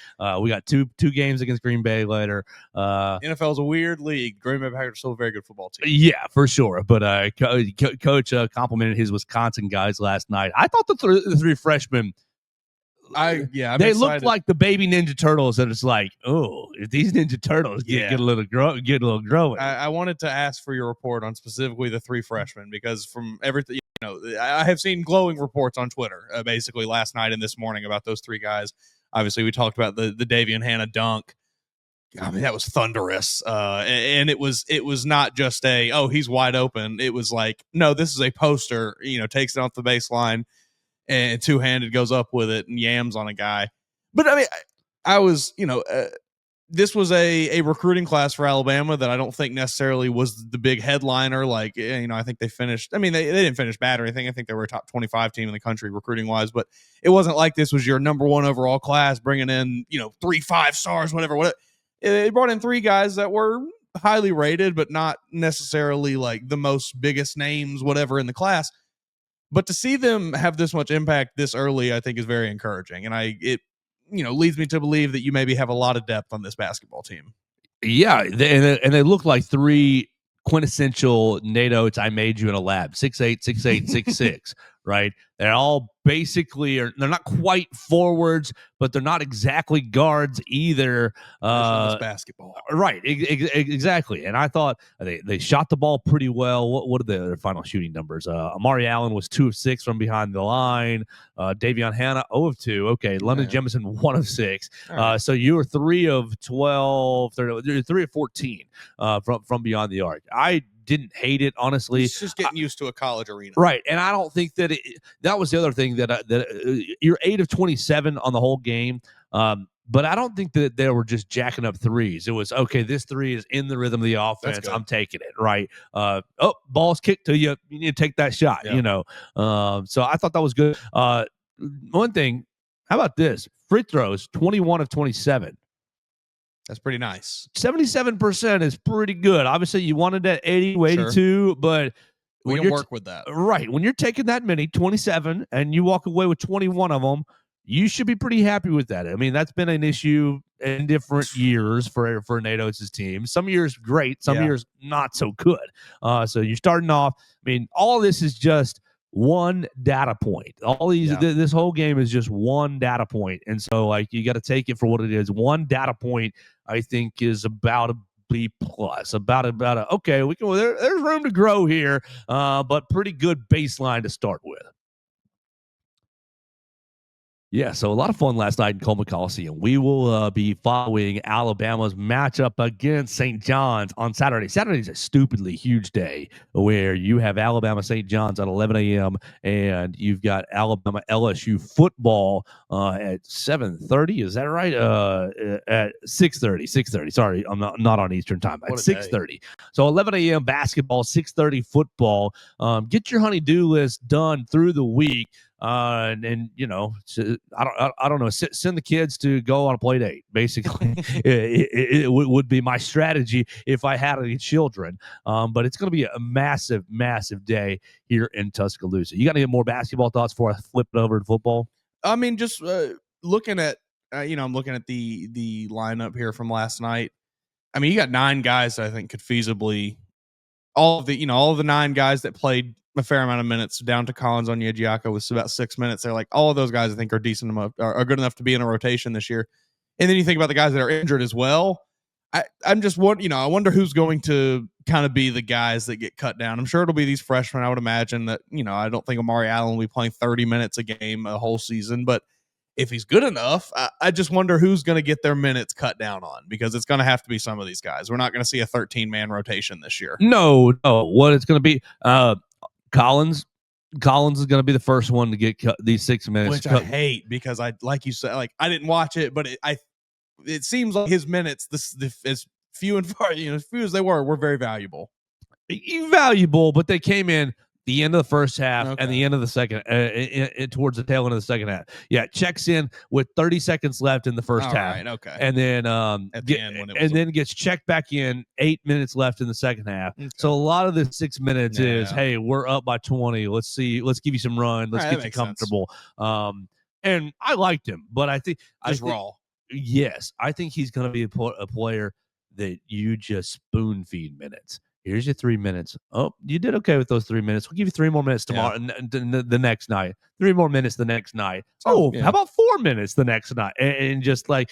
We got two games against Green Bay later. NFL is a weird league. Green Bay Packers are still a very good football team. Yeah, for sure. But Coach complimented his Wisconsin guys last night. I thought the three freshmen. I'm they excited. look like the baby Ninja Turtles, and it's like, oh, if these Ninja Turtles get a little growing. I wanted to ask for your report on specifically the three freshmen, because from everything, I have seen glowing reports on Twitter, basically last night and this morning about those three guys. Obviously, we talked about the Davion Hanna dunk. I mean, that was thunderous, and it was not just he's wide open. It was like, no, this is a poster. Takes it off the baseline. And two-handed goes up with it and yams on a guy. But I mean, I was, this was a recruiting class for Alabama that I don't think necessarily was the big headliner. Like, I think they finished. I mean, they didn't finish bad or anything. I think they were a top 25 team in the country recruiting wise. But it wasn't like this was your number one overall class bringing in 3 5-stars, whatever. It brought in 3 guys that were highly rated, but not necessarily like the most biggest names, whatever, in the class. But to see them have this much impact this early, I think is very encouraging. And it leads me to believe that you maybe have a lot of depth on this basketball team. Yeah. They look like 3 quintessential Nate Oats, I made you in a lab, 6'8", 6'8", 6'6", right? They're all basically, they're not quite forwards, but they're not exactly guards either. Basketball. Right, exactly. And I thought they shot the ball pretty well. What are their final shooting numbers? Amari Allen was 2 of 6 from behind the line. Davion Hanna, 0 of 2. Okay, London Jemison, 1 of 6. Right. So you were 3 of 12, 3 of 14 from beyond the arc. I didn't hate it, honestly. It's just getting used to a college arena, right? And I don't think that that was the other thing that you're 8 of 27 on the whole game, but I don't think that they were just jacking up threes. It was okay. This 3 is in the rhythm of the offense. I'm taking it, right? Ball's kicked to you. You need to take that shot. Yeah. So I thought that was good. One thing, how about this? Free throws, 21 of 27. That's pretty nice. 77% is pretty good. Obviously, you wanted that 80 or 82, but we can work with that. Right. When you're taking that many, 27, and you walk away with 21 of them, you should be pretty happy with that. I mean, that's been an issue in different years for Nate Oats' team. Some years great, some years not so good. So you're starting off. I mean, all of this is just one data point. This whole game is just one data point, and so like you got to take it for what it is. One data point, I think, is about a B plus. About a okay. We can. There's room to grow here, but pretty good baseline to start with. Yeah, so a lot of fun last night in Coleman Coliseum. We will be following Alabama's matchup against St. John's on Saturday. Saturday is a stupidly huge day where you have Alabama St. John's at 11 a.m. and you've got Alabama LSU football at 7:30. Is that right? At 6:30. 6:30. Sorry, I'm not on Eastern time. At 6:30. So 11 a.m. basketball, 6:30 football. Get your honey-do list done through the week. And you know, I don't know. Send the kids to go on a play date. Basically, it would be my strategy if I had any children. But it's going to be a massive, massive day here in Tuscaloosa. You got any more basketball thoughts before I flip it over to football? I mean, just looking at I'm looking at the lineup here from last night. I mean, you got 9 guys that I think could feasibly all of the 9 guys that played a fair amount of minutes down to Collins on Onyedika was about 6 minutes. They're like all of those guys I think are decent enough, are good enough to be in a rotation this year. And then you think about the guys that are injured as well. I'm just I wonder who's going to kind of be the guys that get cut down. I'm sure it'll be these freshmen. I would imagine that, I don't think Amari Allen will be playing 30 minutes a game a whole season, but if he's good enough, I just wonder who's going to get their minutes cut down on, because it's going to have to be some of these guys. We're not going to see a 13-man rotation this year. No. What it's going to be, Collins is going to be the first one to get cut these 6 minutes. Which I hate, because like you said, I didn't watch it, but it seems like his minutes, as few and far, as few as they were very valuable. Valuable, but they came in the end of the first half and the end of the second, towards the tail end of the second half. Yeah, checks in with 30 seconds left in the first half. Right, okay. And then then gets checked back in 8 minutes left in the second half. Okay. So a lot of the 6 minutes is, hey, we're up by 20. Let's give you some run. Let's get you comfortable. And I liked him, but I think raw. Yes, I think he's going to be a player that you just spoon feed minutes. Here's your 3 minutes. Oh, you did okay with those 3 minutes. We'll give you 3 more minutes tomorrow, the next night. 3 more minutes the next night. How about 4 minutes the next night? And just like,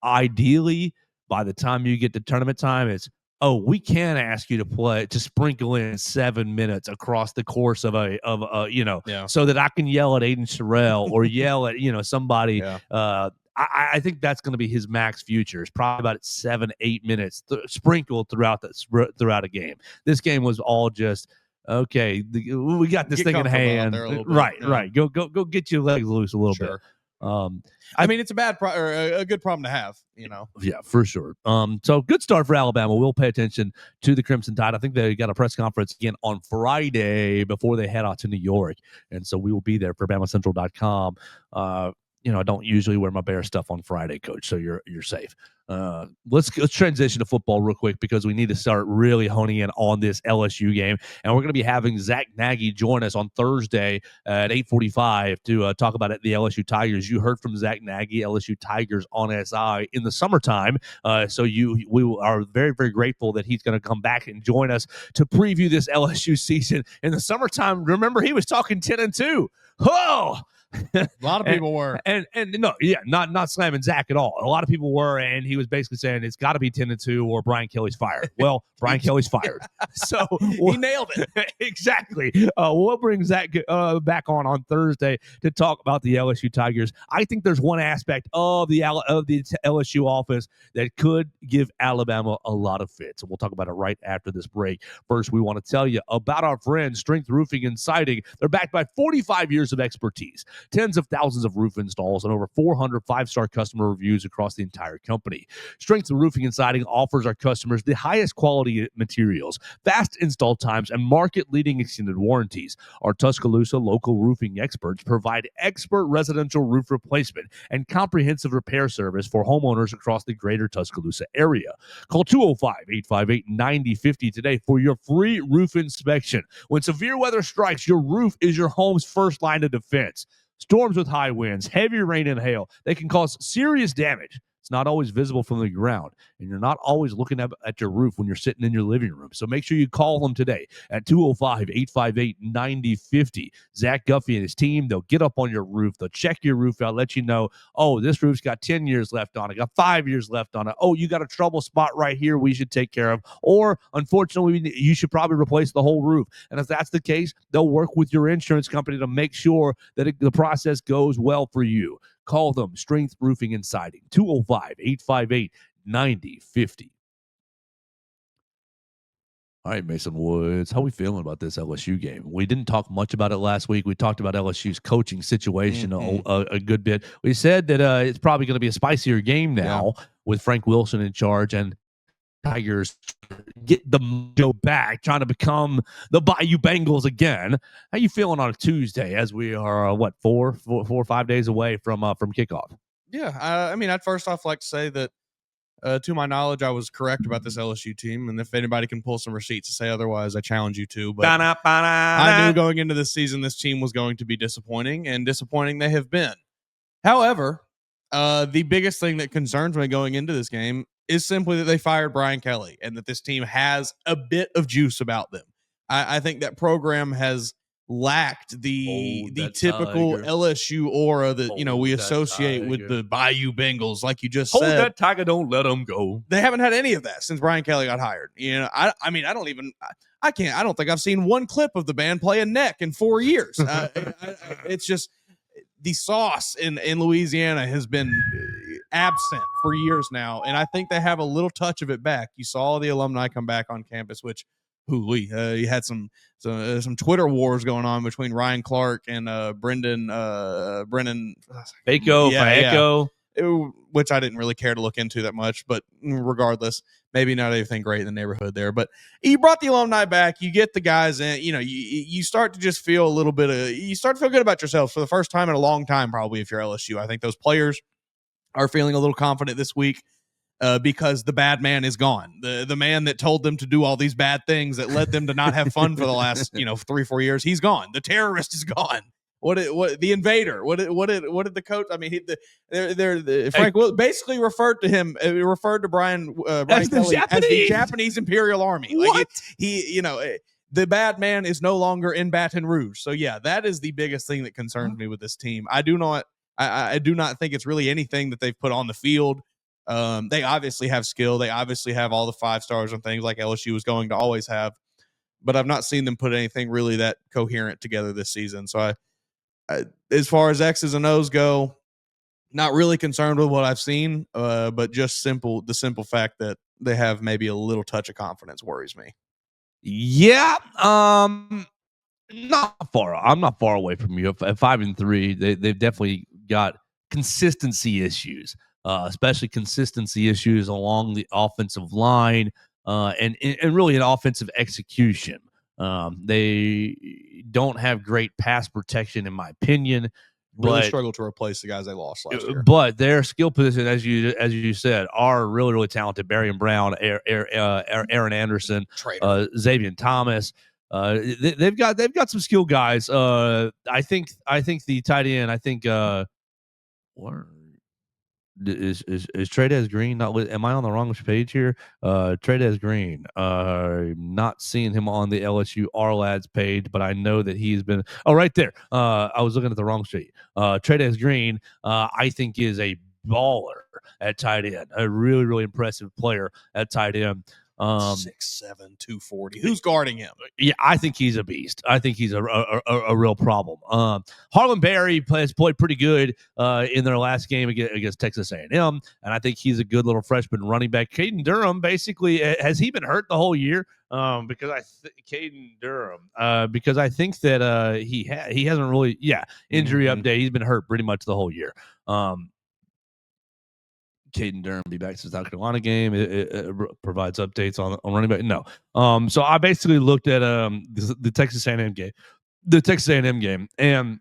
ideally, by the time you get to tournament time, it's, we can ask you to sprinkle in 7 minutes across the course of so that I can yell at Aiden Sherrill or yell at, somebody. Yeah. I think that's going to be his max future. It's probably about 7-8 minutes sprinkled throughout a game. This game was all just, okay, we got this thing in hand. Right. Go get your legs loose a little bit. I mean, it's a good problem to have, Yeah, for sure. So good start for Alabama. We'll pay attention to the Crimson Tide. I think they got a press conference again on Friday before they head out to New York. And so we will be there for BamaCentral.com. I don't usually wear my Bear stuff on Friday, Coach, so you're safe. Let's transition to football real quick, because we need to start really honing in on this LSU game. And we're going to be having Zach Nagy join us on Thursday at 8:45 to talk about the LSU Tigers. You heard from Zach Nagy, LSU Tigers on SI in the summertime. So we are very, very grateful that he's going to come back and join us to preview this LSU season in the summertime. Remember, he was talking 10-2. Oh, a lot of people were, and no, not slamming Zach at all. A lot of people were, and he was basically saying it's got to be 10-2 or Brian Kelly's fired. Well, Brian Kelly's fired, so he nailed it exactly. We'll bring Zach back on Thursday to talk about the LSU Tigers. I think there's one aspect of the LSU offense that could give Alabama a lot of fits, and we'll talk about it right after this break. First, we want to tell you about our friends Strength Roofing and Siding. They're backed by 45 years of expertise, tens of thousands of roof installs, and over 400 five-star customer reviews across the entire company. Strength Roofing and Siding offers our customers the highest quality materials, fast install times, and market-leading extended warranties. Our Tuscaloosa local roofing experts provide expert residential roof replacement and comprehensive repair service for homeowners across the greater Tuscaloosa area. Call 205-858-9050 today for your free roof inspection. When severe weather strikes, your roof is your home's first line of defense. Storms with high winds, heavy rain, and hail, they can cause serious damage. It's It's not always visible from the ground, and you're not always looking at your roof when you're sitting in your living room. So make sure you call them today at 205-858-9050. Zach Guffey and his team, they'll get up on your roof. They'll check your roof out, let you know, oh, this roof's got 10 years left on it, got 5 years left on it. Oh, you got a trouble spot right here we should take care of. Or, unfortunately, you should probably replace the whole roof. And if that's the case, they'll work with your insurance company to make sure that the process goes well for you. Call them, Strength Roofing and Siding, 205-858-9050. All right, Mason Woods, how are we feeling about this LSU game? We didn't talk much about it last week. We talked about LSU's coaching situation a good bit. We said that it's probably going to be a spicier game now with Frank Wilson in charge, and Tigers get the mojo back, trying to become the Bayou Bengals again. How you feeling on a Tuesday as we are, 4 or 5 days away from kickoff? Yeah, I mean, I'd first off like to say that, to my knowledge, I was correct about this LSU team, and if anybody can pull some receipts to say otherwise, I challenge you to. But I knew going into this season this team was going to be disappointing, and disappointing they have been. However, the biggest thing that concerns me going into this game is simply that they fired Brian Kelly and that this team has a bit of juice about them. I think that program has lacked the typical Tiger. LSU aura that we associate with the Bayou Bengals, like you just said. Hold that Tiger, don't let them go. They haven't had any of that since Brian Kelly got hired. I don't think I've seen one clip of the band play a neck in 4 years. It's just the sauce in Louisiana has been absent for years now, and I think they have a little touch of it back. You saw the alumni come back on campus, which you had some Twitter wars going on between Ryan Clark and Brennan Faco, which I didn't really care to look into that much, but regardless, maybe not anything great in the neighborhood there. But you brought the alumni back, you get the guys in, you start to just feel a little bit you start to feel good about yourself for the first time in a long time, probably, if you're LSU. I think those players are feeling a little confident this week because the bad man is gone. The man that told them to do all these bad things that led them to not have fun for the last 3-4 years, he's gone. The terrorist is gone. What the invader? What did the coach? I mean, Frank Will basically referred to him. Referred to Brian Kelly as the Japanese Imperial Army. What? Like the bad man is no longer in Baton Rouge. So yeah, that is the biggest thing that concerns me with this team. I do not think it's really anything that they've put on the field. They obviously have skill. They obviously have all the 5 stars and things like LSU is going to always have. But I've not seen them put anything really that coherent together this season. So as far as X's and O's go, not really concerned with what I've seen, but just the simple fact that they have maybe a little touch of confidence worries me. Yeah, not far. I'm not far away from you. At 5-3, they've definitely got consistency issues, especially consistency issues along the offensive line, and really an offensive execution. They don't have great pass protection, in my opinion. Really struggle to replace the guys they lost last year. But their skill position, as you said, are really, really talented. Barry and Brown, Aaron Anderson, Xavier Thomas. They've got some skill guys. I think the tight end. Is Trades Green not with? Am I on the wrong page here? Trades Green. Not seeing him on the LSU R-Lads page, but I know that he's been. Oh, right there. I was looking at the wrong sheet. Trades Green, I think, is a baller at tight end. A really, really impressive player at tight end. 6'7", 240. Who's guarding him? Yeah, I think he's a beast. I think he's a real problem. Harlan Berry has played pretty good in their last game against Texas A&M, and I think he's a good little freshman running back. Caden Durham, basically, has he been hurt the whole year? Because I think that he hasn't really injury update. He's been hurt pretty much the whole year. Caden Durham be back to the South Carolina game. It provides updates on running back. No. So I basically looked at the Texas A&M game, and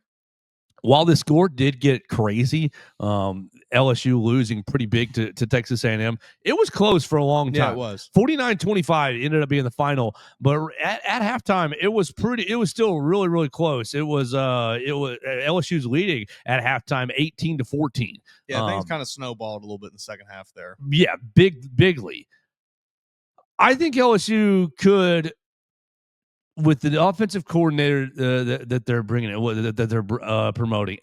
while the score did get crazy, LSU losing pretty big to Texas A&M, it was close for a long time. Yeah, it was. 49-25 ended up being the final, but at halftime it was still really, really close. It was LSU's leading at halftime 18-14. Yeah, things kind of snowballed a little bit in the second half there. Yeah, bigly. I think LSU could, with the offensive coordinator that they're bringing in, that they're promoting,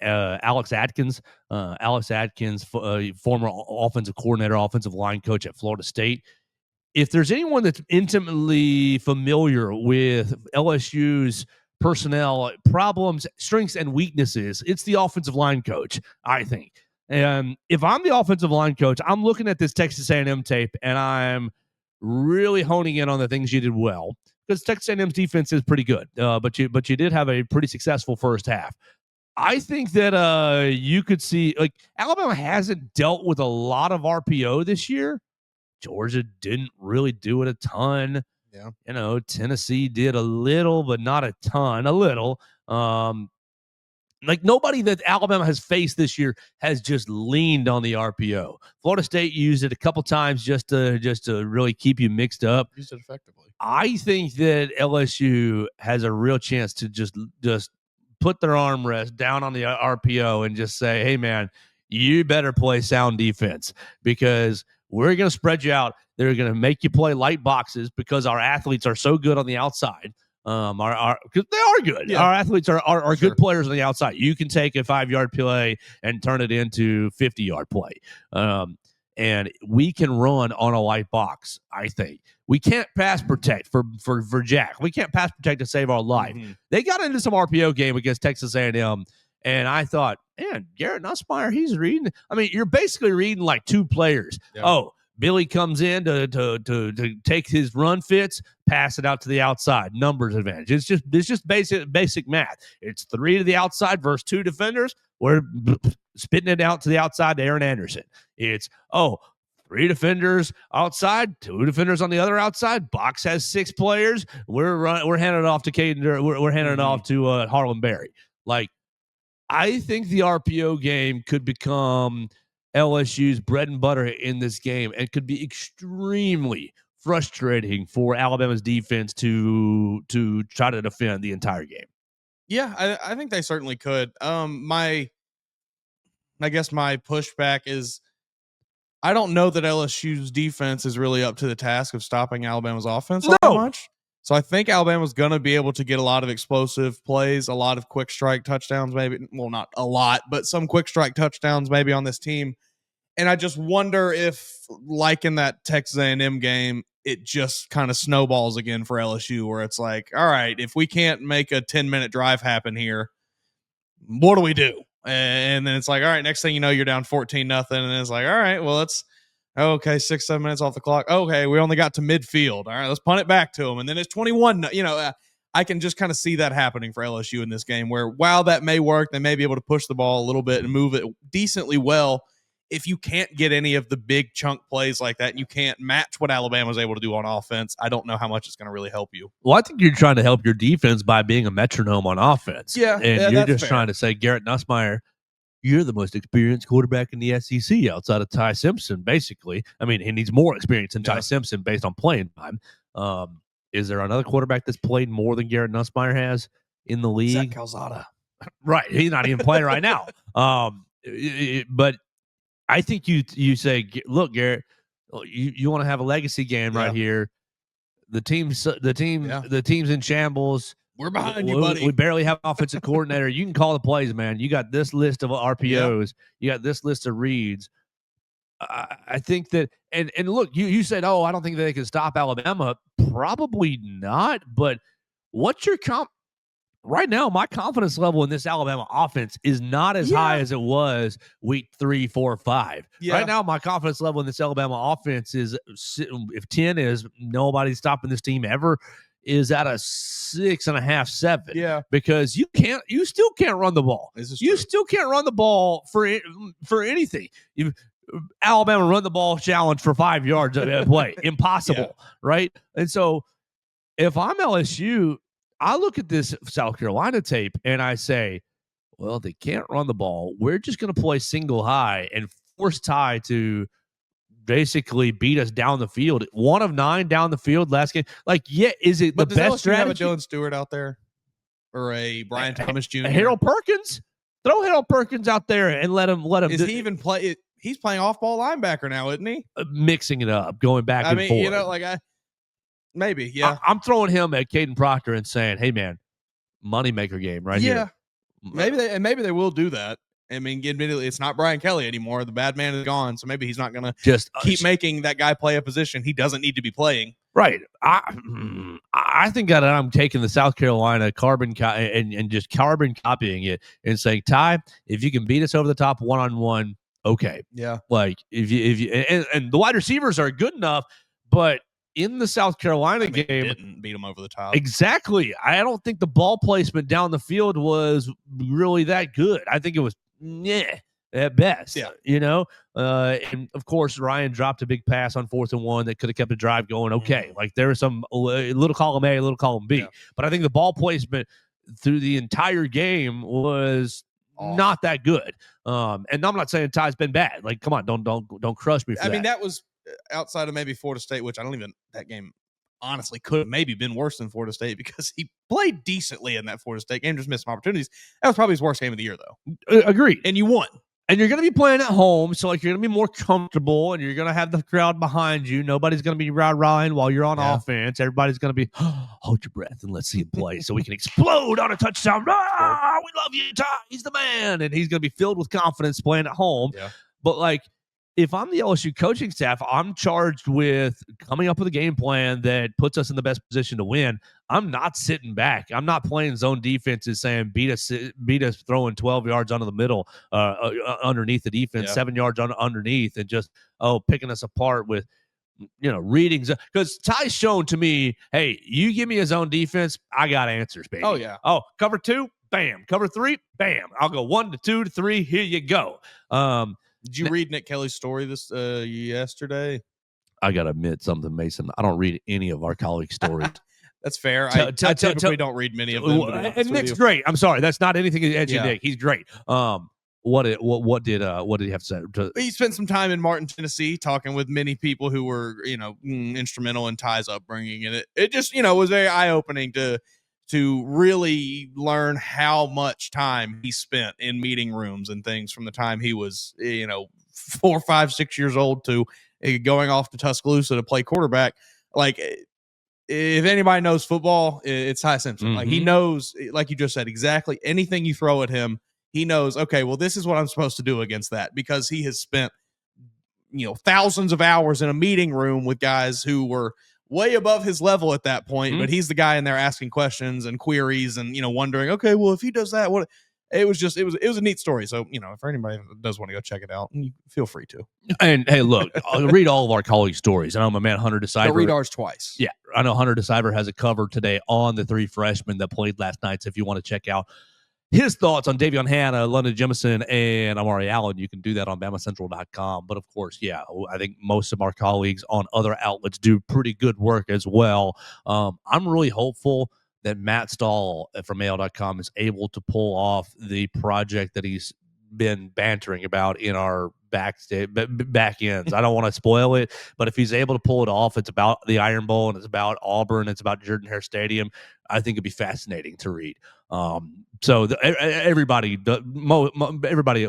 Alex Atkins, former offensive coordinator, offensive line coach at Florida State. If there's anyone that's intimately familiar with LSU's personnel problems, strengths, and weaknesses, it's the offensive line coach, I think. And if I'm the offensive line coach, I'm looking at this Texas A&M tape, and I'm really honing in on the things you did well, because Texas A&M's defense is pretty good, but you did have a pretty successful first half. I think that you could see, like, Alabama hasn't dealt with a lot of RPO this year. Georgia didn't really do it a ton. Yeah. Tennessee did a little, but not a ton. A little. Like, nobody that Alabama has faced this year has just leaned on the RPO. Florida State used it a couple times just to really keep you mixed up. Used it effectively. I think that LSU has a real chance to just put their arm rest down on the RPO and just say, hey, man, you better play sound defense, because we're going to spread you out. They're going to make you play light boxes because our athletes are so good on the outside. Because they are good. Yeah. Our athletes are Sure. good players on the outside. You can take a 5-yard play and turn it into 50-yard play. And we can run on a light box, I think. We can't pass protect for Jack. We can't pass protect to save our life. Mm-hmm. They got into some RPO game against Texas A&M, and I thought, man, Garrett Nussmeier, he's reading. I mean, you're basically reading like two players. Yeah. Oh, Billy comes in to take his run fits, pass it out to the outside. Numbers advantage. It's just basic math. It's 3 to the outside versus 2 defenders. We're spitting it out to the outside to Aaron Anderson. It's 3 defenders outside, 2 defenders on the other outside. Box has 6 players. We're handing it off to Caden. We're handing it off to Harlan Berry. Like, I think the RPO game could become LSU's bread and butter in this game, and could be extremely frustrating for Alabama's defense to try to defend the entire game. Yeah, I think they certainly could. I guess my pushback is, I don't know that LSU's defense is really up to the task of stopping Alabama's offense all that much. So I think Alabama's going to be able to get a lot of explosive plays, a lot of quick strike touchdowns, maybe. Well, not a lot, but some quick strike touchdowns maybe on this team. And I just wonder if, like in that Texas A&M game, it just kind of snowballs again for LSU, where it's like, all right, if we can't make a 10-minute drive happen here, what do we do? And then it's like, all right, next thing you know, you're down 14-0. And it's like, all right, well, it's okay, 6-7 minutes off the clock. Okay, we only got to midfield. All right, let's punt it back to them. And then it's 21. I can just kind of see that happening for LSU in this game, where while that may work, they may be able to push the ball a little bit and move it decently well. If you can't get any of the big chunk plays like that, and you can't match what Alabama was able to do on offense, I don't know how much it's going to really help you. Well, I think you're trying to help your defense by being a metronome on offense. Yeah, and you're just fair. trying to say, Garrett Nussmeier, you're the most experienced quarterback in the SEC outside of Ty Simpson, basically. I mean, he needs more experience than Ty Simpson based on playing time. Is there another quarterback that's played more than Garrett Nussmeier has in the league? Zach Calzada. Right. He's not even playing right now. But I think you say, look, Garrett, you want to have a legacy game right here. The team's in shambles. We're behind you, buddy. We barely have an offensive coordinator. You can call the plays, man. You got this list of RPOs. You got this list of reads. I think that, and look, you said, I don't think they can stop Alabama. Probably not. But what's your right now? My confidence level in this Alabama offense is not as high as it was week 3, 4, 5. Yeah. Right now, my confidence level in this Alabama offense is, if 10 is nobody's stopping this team ever, is at a 6.5, 7. Yeah, because you still can't run the ball. You still can't run the ball for anything. Alabama run the ball challenge for 5 yards at play. Impossible, right? And so if I'm LSU, I look at this South Carolina tape and I say, well, they can't run the ball. We're just going to play single high and force Ty to basically beat us down the field. 1 of 9 down the field last game. Like, yeah, is it But the does best LSU strategy? have a Dylan Stewart out there or a Brian Thomas Jr.? Harold Perkins? Throw Harold Perkins out there and let him. Is he even play? He's playing off-ball linebacker now, isn't he? Mixing it up, going back and forth. You know, like maybe, yeah. I'm throwing him at Caden Proctor and saying, "Hey, man, moneymaker game right here." Maybe they will do that. I mean, admittedly, it's not Brian Kelly anymore. The bad man is gone, so maybe he's not going to just keep making that guy play a position he doesn't need to be playing. Right. I think that I'm taking the South Carolina and just carbon copying it and saying, Ty, if you can beat us over the top 1-on-1, okay. Yeah. Like if you and the wide receivers are good enough, but in the South Carolina game, didn't beat them over the top. Exactly. I don't think the ball placement down the field was really that good. I think it was at best. Yeah. You know? And of course, Ryan dropped a big pass on 4th and 1 that could have kept the drive going. Okay. Like there was some little column A, little column B. Yeah. But I think the ball placement through the entire game was not that good. And I'm not saying Ty's been bad. Like, come on, don't crush me for that. I mean, that was outside of maybe Florida State, which that game honestly could have maybe been worse than Florida State because he played decently in that Florida State game, just missed some opportunities. That was probably his worst game of the year, though. Agreed. And you won. And you're going to be playing at home, so like you're going to be more comfortable, and you're going to have the crowd behind you. Nobody's going to be rah-rahing while you're on offense. Everybody's going to be, hold your breath and let's see him play so we can explode on a touchdown. Ah, we love you, Ty. He's the man. And he's going to be filled with confidence playing at home. Yeah. But like, if I'm the LSU coaching staff, I'm charged with coming up with a game plan that puts us in the best position to win. I'm not sitting back. I'm not playing zone defenses saying beat us throwing 12 yards onto the middle underneath the defense, 7 yards underneath, and just picking us apart with readings. Because Ty's shown to me, hey, you give me a zone defense, I got answers, baby. Oh yeah. Oh, cover 2, bam. Cover 3, bam. I'll go 1 to 2 to 3. Here you go. Did you read Nick Kelly's story this yesterday? I gotta admit something, Mason. I don't read any of our colleague stories. That's fair. I typically don't read many of them. And Nick's great. I'm sorry, that's not anything edgy. Nick, he's great. What did he have to say? He spent some time in Martin, Tennessee, talking with many people who were instrumental in Ty's upbringing, and it just was very eye opening to really learn how much time he spent in meeting rooms and things from the time he was, 4, 5, 6 years old to going off to Tuscaloosa to play quarterback. Like, if anybody knows football, it's Ty Simpson. Mm-hmm. Like, he knows, like you just said, exactly anything you throw at him, he knows, okay, well, this is what I'm supposed to do against that, because he has spent, thousands of hours in a meeting room with guys who were way above his level at that point, but he's the guy in there asking questions and queries and, wondering, okay, well, if he does that, what? It was a neat story. So, if anybody does want to go check it out, feel free to. And hey, look, I'll read all of our colleague stories. I know my man Hunter DeCiver. Read ours twice. Yeah, I know Hunter DeCiver has a cover today on the 3 freshmen that played last night. So if you want to check out his thoughts on Davion Hanna, London Jemison, and Amari Allen, you can do that on BamaCentral.com. But of course, yeah, I think most of our colleagues on other outlets do pretty good work as well. I'm really hopeful that Matt Stahl from AL.com is able to pull off the project that he's been bantering about in our back ends. I don't want to spoil it, but if he's able to pull it off, it's about the Iron Bowl and it's about Auburn, it's about Jordan-Hare Stadium. I think it'd be fascinating to read. So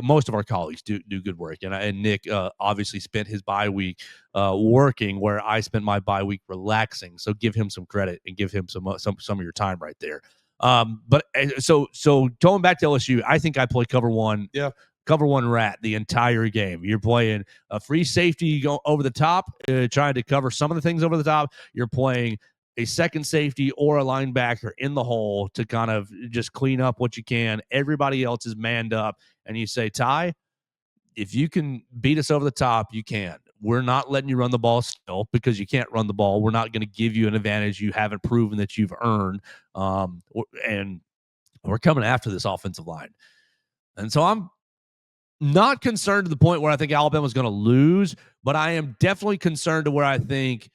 most of our colleagues do good work, and Nick obviously spent his bye week working, where I spent my bye week relaxing. So give him some credit and give him some of your time right there. But so going back to LSU, I think I play cover 1. Yeah. Cover 1 rat the entire game. You're playing a free safety over the top, trying to cover some of the things over the top. You're playing a second safety or a linebacker in the hole to kind of just clean up what you can. Everybody else is manned up, and you say, Ty, if you can beat us over the top, you can. We're not letting you run the ball still because you can't run the ball. We're not going to give you an advantage you haven't proven that you've earned. And we're coming after this offensive line. And so I'm not concerned to the point where I think Alabama's going to lose, but I am definitely concerned to where I think,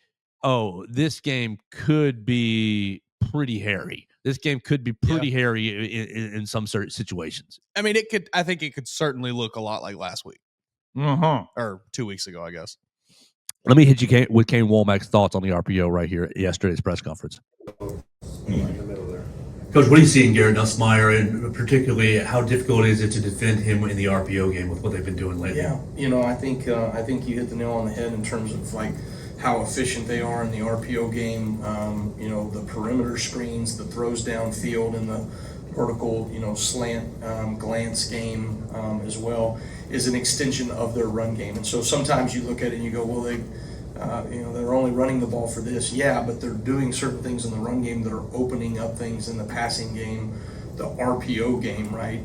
this game could be pretty hairy. this game could be pretty hairy in some certain situations. I mean, I think it could certainly look a lot like last week or 2 weeks ago, I guess. Let me hit you with Kane Womack's thoughts on the RPO right here at yesterday's press conference. Coach, what are you seeing Garrett Nussmeier, and particularly how difficult is it to defend him in the RPO game with what they've been doing lately? Yeah, I think you hit the nail on the head in terms of like how efficient they are in the RPO game. The perimeter screens, the throws downfield, and the vertical, slant glance game as well is an extension of their run game. And so sometimes you look at it and you go, well, they're only running the ball for this. Yeah, but they're doing certain things in the run game that are opening up things in the passing game, the RPO game, right?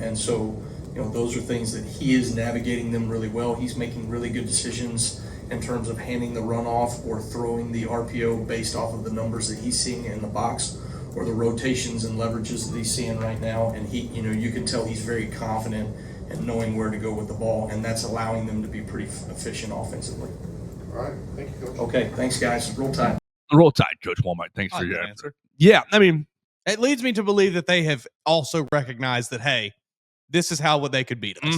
And so, those are things that he is navigating them really well. He's making really good decisions in terms of handing the run off or throwing the RPO based off of the numbers that he's seeing in the box or the rotations and leverages that he's seeing right now. And he, you can tell he's very confident in knowing where to go with the ball, and that's allowing them to be pretty efficient offensively. All right. Thank you, Coach. Okay, thanks, guys. Roll Tide. Roll Tide, Coach Womack. Thanks for your answer. Yeah, I mean, it leads me to believe that they have also recognized that, hey, this is how they could beat us.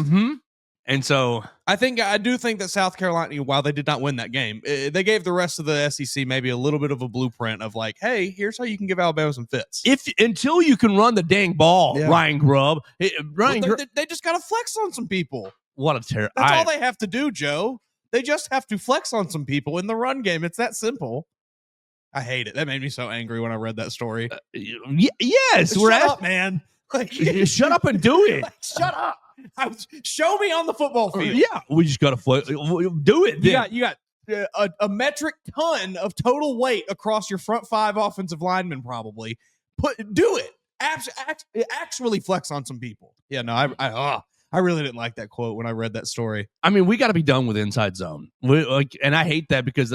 And so I do think that South Carolina, while they did not win that game, they gave the rest of the SEC maybe a little bit of a blueprint of like, hey, here's how you can give Alabama some fits. Until you can run the dang ball, Ryan Grubb. They just got to flex on some people. What a terror. That's all they have to do, Joe. They just have to flex on some people in the run game. It's that simple. I hate it. That made me so angry when I read that story. Yes. Shut up, man. Like, shut up and do it. Like, shut up. Show me on the football field. Yeah, we just got to do it. You got a metric ton of total weight across your front five offensive linemen. Probably do it. Actually flex on some people. Yeah, no, I really didn't like that quote when I read that story. I mean, we got to be done with inside zone. And I hate that because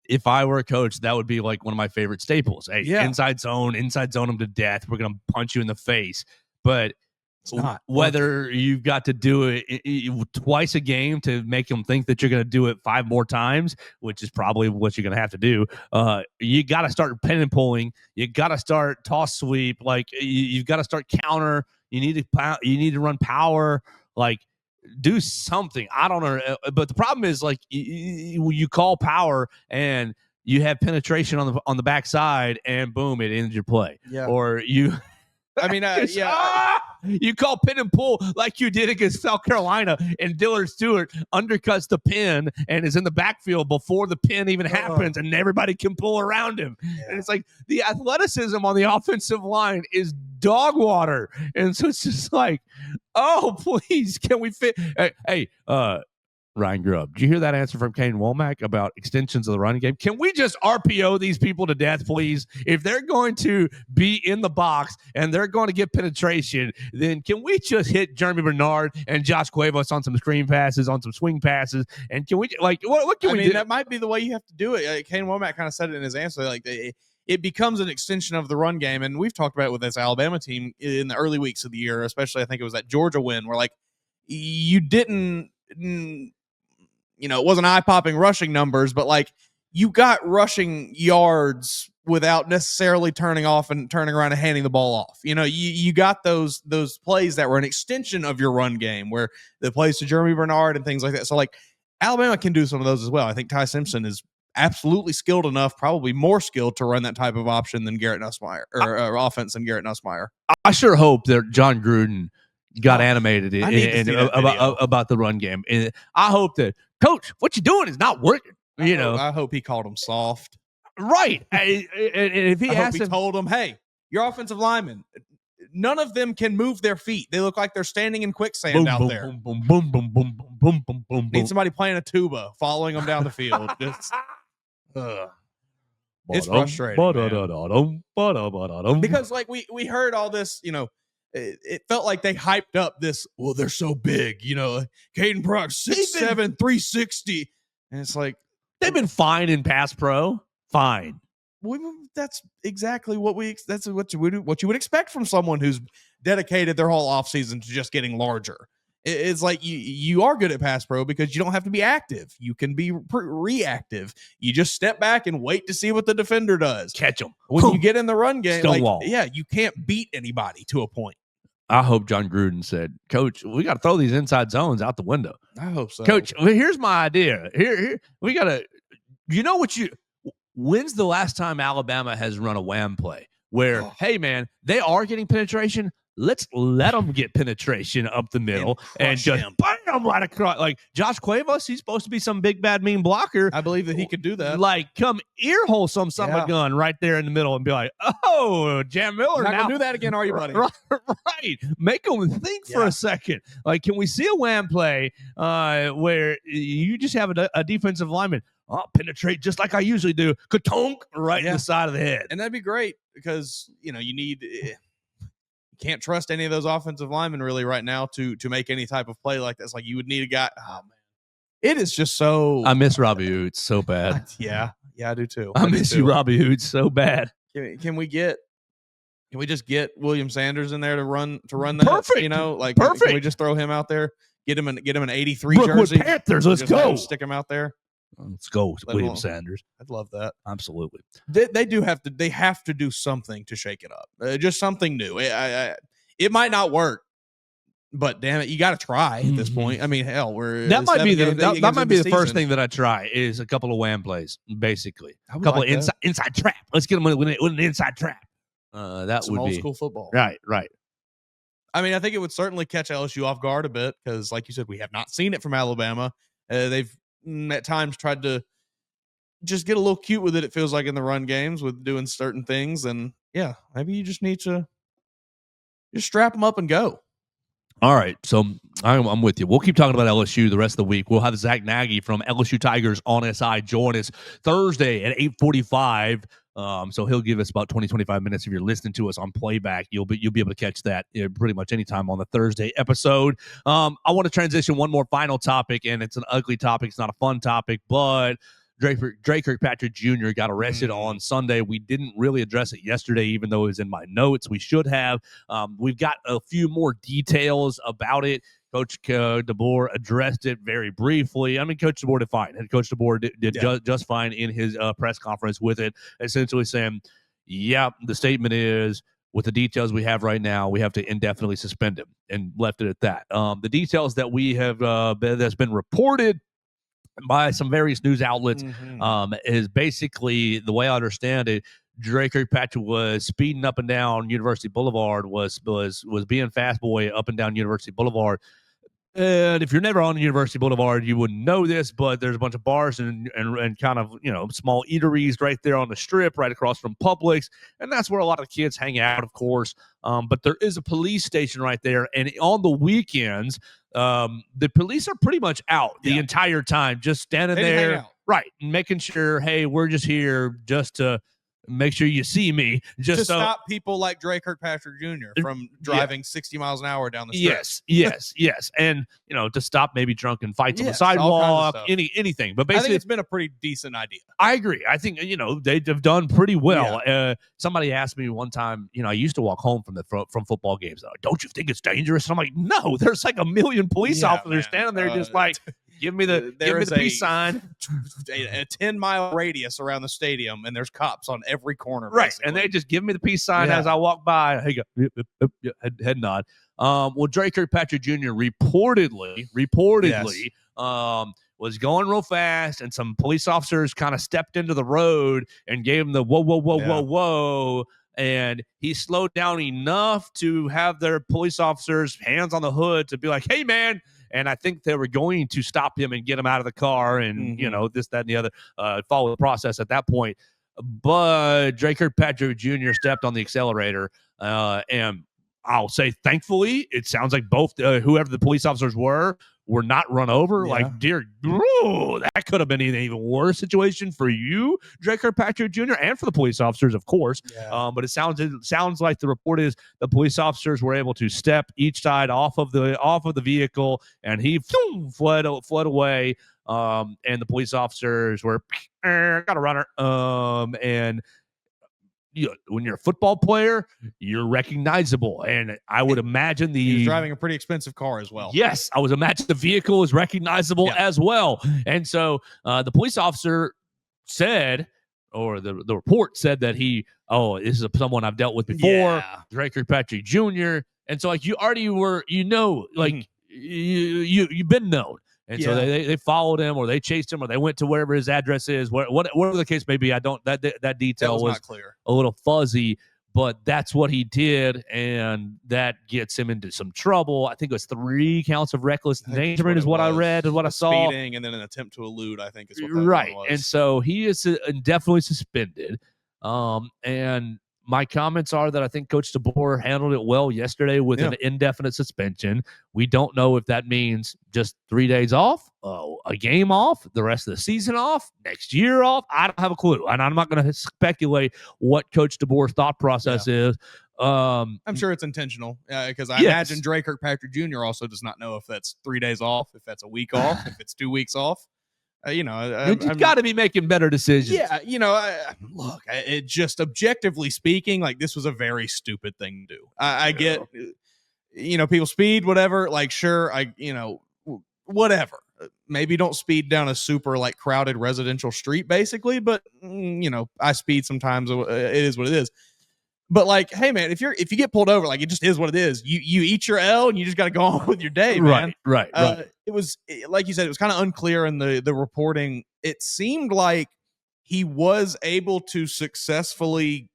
if I were a coach, that would be like one of my favorite staples. Hey, inside zone them to death. We're going to punch you in the face. But it's not. Whether you've got to do it twice a game to make them think that you're going to do it 5 more times, which is probably what you're going to have to do. You got to start pen and pulling. You got to start toss sweep. Like you've got to start counter. You need to run power. Like do something. I don't know. But the problem is like you call power and you have penetration on the backside and boom, it ends your play. Yeah. Or you. I mean, you call pin and pull like you did against South Carolina, and Dillard Stewart undercuts the pin and is in the backfield before the pin even happens, and everybody can pull around him. Yeah. And it's like the athleticism on the offensive line is dog water, and so it's just like, oh, please, can we fit? Hey, Ryan Grubb, did you hear that answer from Kane Womack about extensions of the running game? Can we just RPO these people to death, please? If they're going to be in the box and they're going to get penetration, then can we just hit Jeremy Bernard and Josh Cuevas on some screen passes, on some swing passes? And can we, what can we do? That might be the way you have to do it. Kane Womack kind of said it in his answer. Like, it becomes an extension of the run game. And we've talked about it with this Alabama team in the early weeks of the year, especially I think it was that Georgia win where, like, you didn't it wasn't eye-popping rushing numbers, but like you got rushing yards without necessarily turning around and handing the ball off. You got those plays that were an extension of your run game where the plays to Jeremy Bernard and things like that. So like Alabama can do some of those as well. I think Ty Simpson is absolutely skilled enough, probably more skilled to run that type of option than Garrett Nussmeier or offense than Garrett Nussmeier. I sure hope that John Gruden got animated about the run game. And I hope that, Coach, what you're doing is not working. I hope he called him soft. Right. And if he told him, hey, your offensive linemen, none of them can move their feet. They look like they're standing in quicksand out there. Boom, boom, boom, boom, boom, boom, boom. Need somebody playing a tuba, following them down the field. It's frustrating. Because like we heard all this, it felt like they hyped up this, well, they're so big, Caden Brock, 6'7", 360. And it's like, they've been fine in pass pro. Fine. That's exactly what you would expect from someone who's dedicated their whole offseason to just getting larger. It's like you are good at pass pro because you don't have to be active. You can be reactive. You just step back and wait to see what the defender does. Catch them. When you get in the run game, Stonewall. you can't beat anybody to a point. I hope John Gruden said, Coach, we got to throw these inside zones out the window. I hope so. Coach, well, here's my idea. Here we got to, when's the last time Alabama has run a wham play where, hey, man, they are getting penetration. Let's let them get penetration up the middle and just bam right across. Like Josh Cuevas, he's supposed to be some big, bad, mean blocker. I believe that he could do that. Like, come earhole some son of a gun right there in the middle and be like, oh, Jam Miller. Not going to do that again, are you, buddy? Right. Make them think for a second. Like, can we see a wham play where you just have a defensive lineman? I'll penetrate just like I usually do. Ka-tonk right in the side of the head. And that'd be great because, you need – can't trust any of those offensive linemen really right now to make any type of play like this. Like you would need a guy. Oh man, it is just so. I miss Robbie Oates so bad. Yeah, I do too. I miss you, Robbie Oates, so bad. Can we just get William Sanders in there to run that? Perfect. Perfect. Can we just throw him out there? Get him an 83 Brookwood jersey. Panthers. Let's go. Stick him out there. Let's go, William Sanders. I'd love that. Absolutely. They have to do something to shake it up. Just something new. It might not work, but damn it, you got to try at this point. I mean, hell, that might be the first thing that I try is a couple of wham plays, basically. A couple of inside trap. Let's get them with an inside trap. That Some would old be school football. Right. I mean, I think it would certainly catch LSU off guard a bit because, like you said, we have not seen it from Alabama. They've at times tried to just get a little cute with it. It feels like in the run games with doing certain things, and maybe you just need to just strap them up and go. All right, so I'm with you. We'll keep talking about LSU the rest of the week. We'll have Zach Nagy from LSU Tigers on SI join us Thursday at 8:45. So he'll give us about 20-25 minutes. If you're listening to us on playback, you'll be able to catch that pretty much anytime on the Thursday episode. I want to transition one more final topic, and it's an ugly topic. It's not a fun topic, but Drake Kirkpatrick Jr. got arrested on Sunday. We didn't really address it yesterday, even though it was in my notes. We should have. We've got a few more details about it. Coach DeBoer addressed it very briefly. I mean, Coach DeBoer did fine. And Coach DeBoer did just fine in his press conference with it, essentially saying, the statement is, with the details we have right now, we have to indefinitely suspend him, and left it at that. The details that we have that's been reported by some various news outlets is basically, the way I understand it, Drake Kirkpatrick was speeding up and down University Boulevard, was being fast boy up and down University Boulevard. And if you're never on University Boulevard, you wouldn't know this, but there's a bunch of bars and kind of, small eateries right there on the strip, right across from Publix. And that's where a lot of the kids hang out, of course. But there is a police station right there. And on the weekends, the police are pretty much out the entire time, just standing there, right, making sure, hey, we're just here just to make sure you see me, just to stop people like Drake Kirkpatrick Jr. from driving 60 miles an hour down the street. Yes. And, to stop maybe drunken fights on the sidewalk, anything. But basically, I think it's been a pretty decent idea. I agree. I think, they've done pretty well. Yeah. Somebody asked me one time, I used to walk home from football games. Like, don't you think it's dangerous? And I'm like, no, there's like a million police officers standing there just like, give me the peace sign. A 10-mile radius around the stadium, and there's cops on every corner. Right, basically. and they just give me the peace sign as I walk by. Hey, head nod. Well, Drake Kirkpatrick Jr. reportedly was going real fast, and some police officers kind of stepped into the road and gave him the whoa. And he slowed down enough to have their police officers' hands on the hood to be like, hey, man. And I think they were going to stop him and get him out of the car and, this, that, and the other, follow the process at that point. But Drake Kirkpatrick Jr. stepped on the accelerator, and I'll say, thankfully, it sounds like both whoever the police officers were not run over. Yeah. Like, that could have been an even worse situation for you, Drake Kirkpatrick Jr., and for the police officers, of course. Yeah. But it sounds like the report is the police officers were able to step each side off of the vehicle, and he fled away. And the police officers were got a runner. And when you're a football player, you're recognizable. And I would imagine He was driving a pretty expensive car as well. Yes, I was imagining the vehicle is recognizable as well. And so the police officer said, or the report said that this is someone I've dealt with before, Drake Kirkpatrick Jr. And so like you already were, like you've been known. And so they followed him, or they chased him, or they went to wherever his address is, whatever the case may be. I don't that detail was not clear, a little fuzzy, but that's what he did, and that gets him into some trouble. I think it was 3 counts of reckless endangerment is what I read and what I saw. Speeding and then an attempt to elude, I think is what that right. was. And so he is definitely suspended. And my comments are that I think Coach DeBoer handled it well yesterday with an indefinite suspension. We don't know if that means just 3 days off, a game off, the rest of the season off, next year off. I don't have a clue. And I'm not going to speculate what Coach DeBoer's thought process is. I'm sure it's intentional because I imagine Drake Kirkpatrick Jr. also does not know if that's 3 days off, if that's a week off, if it's 2 weeks off. You've got to be making better decisions. Yeah, look, it just objectively speaking, like this was a very stupid thing to do. I get, people speed, whatever. Like, sure, whatever. Maybe don't speed down a super like crowded residential street, basically. But I speed sometimes. It is what it is. But like, hey man, if you get pulled over, like it just is what it is. You eat your L and you just got to go on with your day, man. Right. It was like you said, it was kind of unclear in the reporting. It seemed like he was able to successfully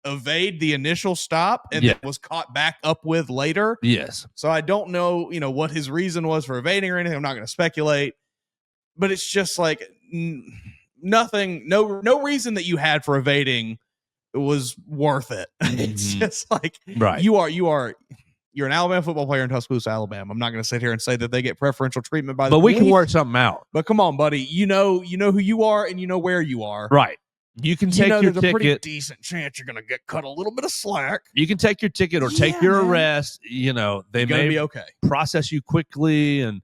evade the initial stop and then was caught back up with later. Yes. So I don't know, what his reason was for evading or anything. I'm not going to speculate, but it's just like nothing, no reason that you had for evading was worth it. It's just like you're an Alabama football player in Tuscaloosa, Alabama. I'm not going to sit here and say that they get preferential treatment by the police. We can work something out. But come on, buddy. You know who you are and you know where you are. Right. You can take your there's ticket. A pretty decent chance you're going to get cut a little bit of slack. You can take your ticket or take your arrest. They may be okay. Process you quickly and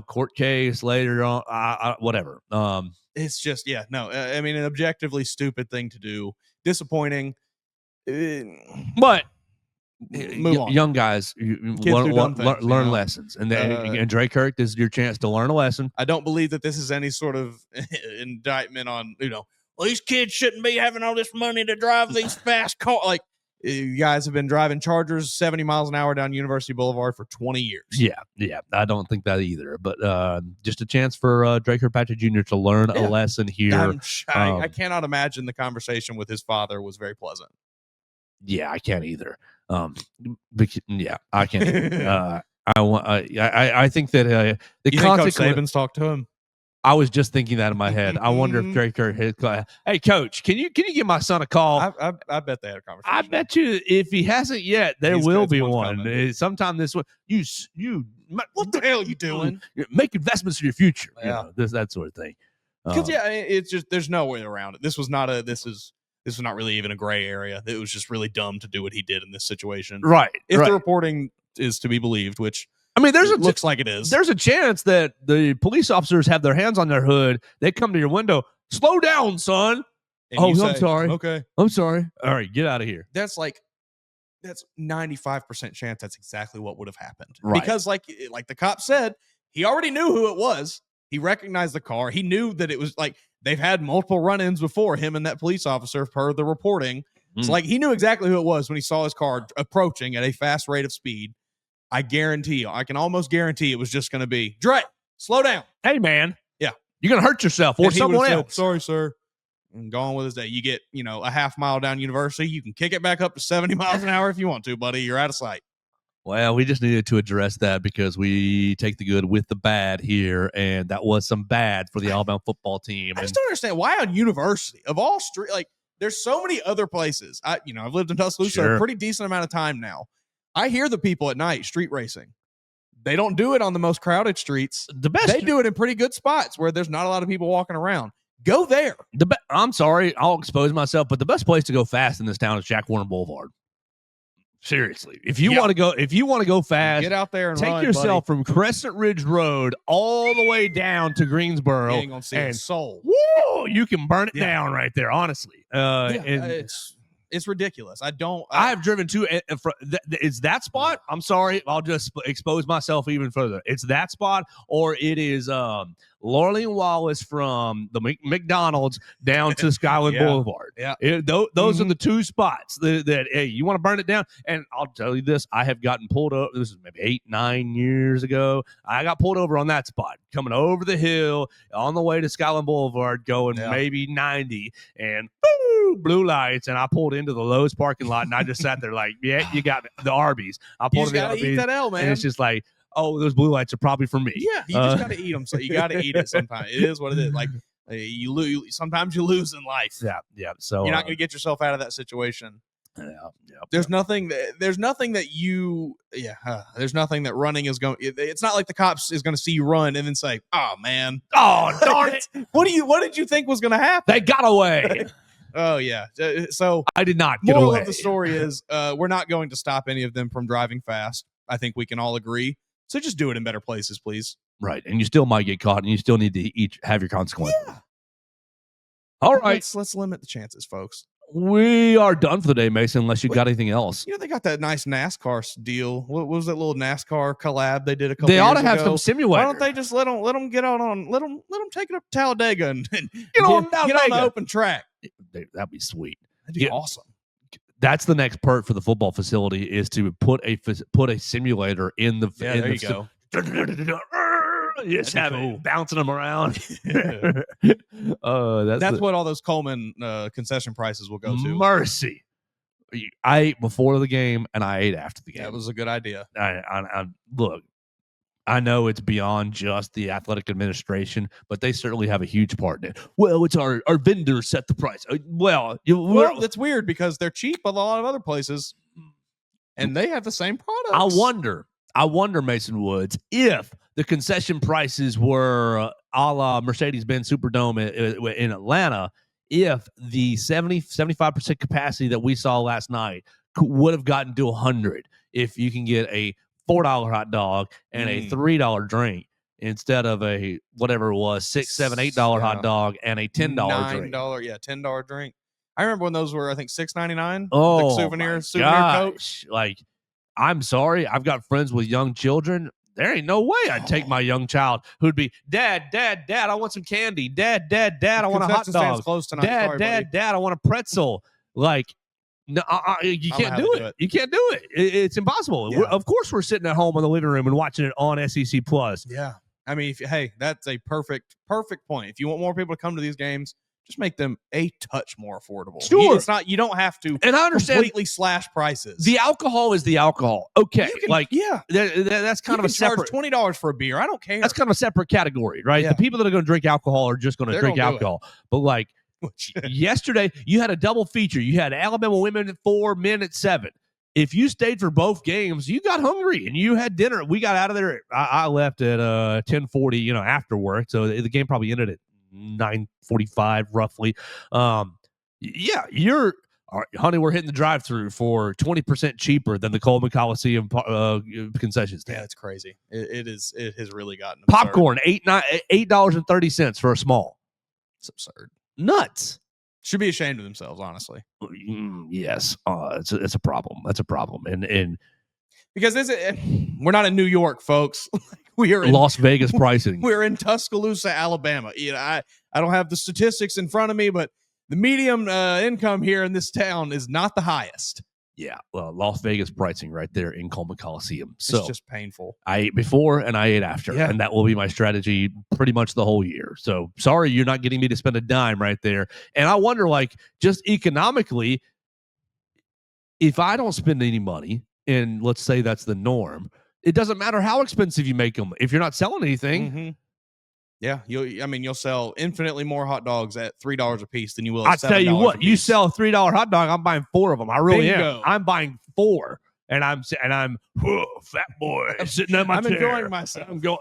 court case later on. Whatever. It's just an objectively stupid thing to do. Disappointing, but young guys learn lessons, and Drake Kirk, this is your chance to learn a lesson. I don't believe that this is any sort of indictment on these kids shouldn't be having all this money to drive these fast cars. Like you guys have been driving Chargers 70 miles an hour down University Boulevard for 20 years. Yeah, I don't think that either. But just a chance for Drake Kirkpatrick Jr. to learn a lesson here. I cannot imagine the conversation with his father was very pleasant. Yeah, I can't either. I can't. Either. I think that the consequence. Coach Saban's talked to him. I was just thinking that in my head. I wonder if Drake Kirk hit. Hey, Coach, can you give my son a call? I bet they had a conversation. I bet you if he hasn't yet, there will be one. Sometime this one. What the hell are you doing? Make investments in your future. Yeah, that sort of thing. Because it's just there's no way around it. This was not really even a gray area. It was just really dumb to do what he did in this situation. Right. If the reporting is to be believed, which. Looks like it is. There's a chance that the police officers have their hands on their hood. They come to your window. Slow down, son. I'm sorry. Okay. I'm sorry. All right, get out of here. That's 95% chance that's exactly what would have happened. Right. Because like the cop said, he already knew who it was. He recognized the car. He knew that it was they've had multiple run-ins before him and that police officer per the reporting. It's he knew exactly who it was when he saw his car approaching at a fast rate of speed. I can almost guarantee it was just going to be, Drake, slow down. Hey, man. Yeah. You're going to hurt yourself or someone else. Sorry, sir. And go on with his day. You get, a half mile down University. You can kick it back up to 70 miles an hour if you want to, buddy. You're out of sight. Well, we just needed to address that because we take the good with the bad here, and that was some bad for the Alabama football team. I just don't understand why on University, of all street, there's so many other places. I've lived in Tuscaloosa a pretty decent amount of time now. I hear the people at night street racing. They don't do it on the most crowded streets. They do it in pretty good spots where there's not a lot of people walking around. Go there. I'm sorry, I'll expose myself, but the best place to go fast in this town is Jack Warner Boulevard. Seriously, if you want to go fast, get out there and take yourself from Crescent Ridge Road all the way down to Greensboro. You ain't gonna see a soul. Woo, you can burn it down right there. Honestly, It's ridiculous. I have driven to it's that spot. I'm sorry, I'll just expose myself even further. It's that spot, or it is Laurel and Wallace from the McDonald's down to Skyland Boulevard. Yeah, those are the two spots that hey, you want to burn it down. And I'll tell you this: I have gotten pulled over. This is maybe 8-9 years ago. I got pulled over on that spot, coming over the hill on the way to Skyland Boulevard, going maybe 90, and blue lights, and I pulled into the Lowe's parking lot, and I just sat there like, yeah, you got me. The Arby's. I pulled in the Arby's, eat that L, man. and it's just like, oh, those blue lights are probably for me. Yeah, you just got to eat them. So you got to eat it sometimes. It is what it is. Like you lose. Sometimes you lose in life. Yeah. So you're not going to get yourself out of that situation. Yeah. There's nothing that There's nothing that running is going. It's not like the cops is going to see you run and then say, "Oh man, oh darn it, what did you think was going to happen?" They got away. Oh yeah. So I did not get moral away. of the story is we're not going to stop any of them from driving fast. I think we can all agree. So just do it in better places, please. Right, and you still might get caught, and you still need to have your consequences. Yeah. All right, let's limit the chances, folks. We are done for the day, Mason. Unless you got anything else. They got that nice NASCAR deal. What was that little NASCAR collab they did a couple? They ought years to have ago? some simulator. Why don't they just let them get on let them take it up to Talladega and get on the open track? That'd be sweet. That'd be awesome. That's the next perk for the football facility is to put a simulator in the. Yeah, there you go. Just have it bouncing them around. That's what all those Coleman concession prices will go to. Mercy. I ate before the game and I ate after the game. That was a good idea. I look, I know it's beyond just the athletic administration, but they certainly have a huge part in it. Well, it's our vendors set the price. Well, that's weird because they're cheap a lot of other places, and they have the same products. I wonder, Mason Woods, if the concession prices were a la Mercedes-Benz Superdome in Atlanta, if the 75% capacity that we saw last night would have gotten to 100 if you can get a $4 hot dog and a $3 drink instead of a whatever it was $6, $7, $8 hot dog and a $10 drink. $10 drink. I remember when those were, I think, $6.99. Oh, like souvenir Coke. Like, I'm sorry, I've got friends with young children. There ain't no way I'd take my young child who'd be, Dad, I want some candy. Dad, I want a hot dog. Close tonight. Dad, Sorry, Dad, I want a pretzel. Like, no, you can't do it. You can't do it. It's impossible. Yeah. Of course, we're sitting at home in the living room and watching it on SEC Plus. Yeah, I mean, that's a perfect point. If you want more people to come to these games, just make them a touch more affordable. Sure, it's not. You don't have to. And I understand completely slash prices. The alcohol is the alcohol. Okay, that's kind of a separate $20 for a beer. I don't care. That's kind of a separate category, right? Yeah. The people that are going to drink alcohol are just going to drink alcohol. But like yesterday, you had a double feature. You had Alabama women at 4, men at 7. If you stayed for both games, you got hungry and you had dinner. We got out of there. I left at 10:40, after work. So the game probably ended at 9:45 roughly. Honey, we're hitting the drive-through for 20% cheaper than the Coleman Coliseum concessions. Yeah, it's crazy. It has really gotten absurd. Popcorn $8.30 for a small. It's absurd. Nuts. Should be ashamed of themselves, honestly. Yes, it's a problem. That's a problem, and because we're not in New York, folks. We are in Las Vegas pricing. We're in Tuscaloosa, Alabama. I don't have the statistics in front of me, but the medium income here in this town is not the highest. Yeah, well, Las Vegas pricing right there in Coleman Coliseum. So it's just painful. I ate before and I ate after, and that will be my strategy pretty much the whole year. So sorry, you're not getting me to spend a dime right there. And I wonder, like, just economically, if I don't spend any money, and let's say that's the norm, it doesn't matter how expensive you make them. If you're not selling anything. Mm-hmm. Yeah, you'll sell infinitely more hot dogs at $3 a piece than you will at $7 I tell you what, you sell a $3 hot dog, I'm buying 4 of them. I really am. I'm buying 4, and I'm fat boy sitting in my chair. I'm enjoying myself. I'm going,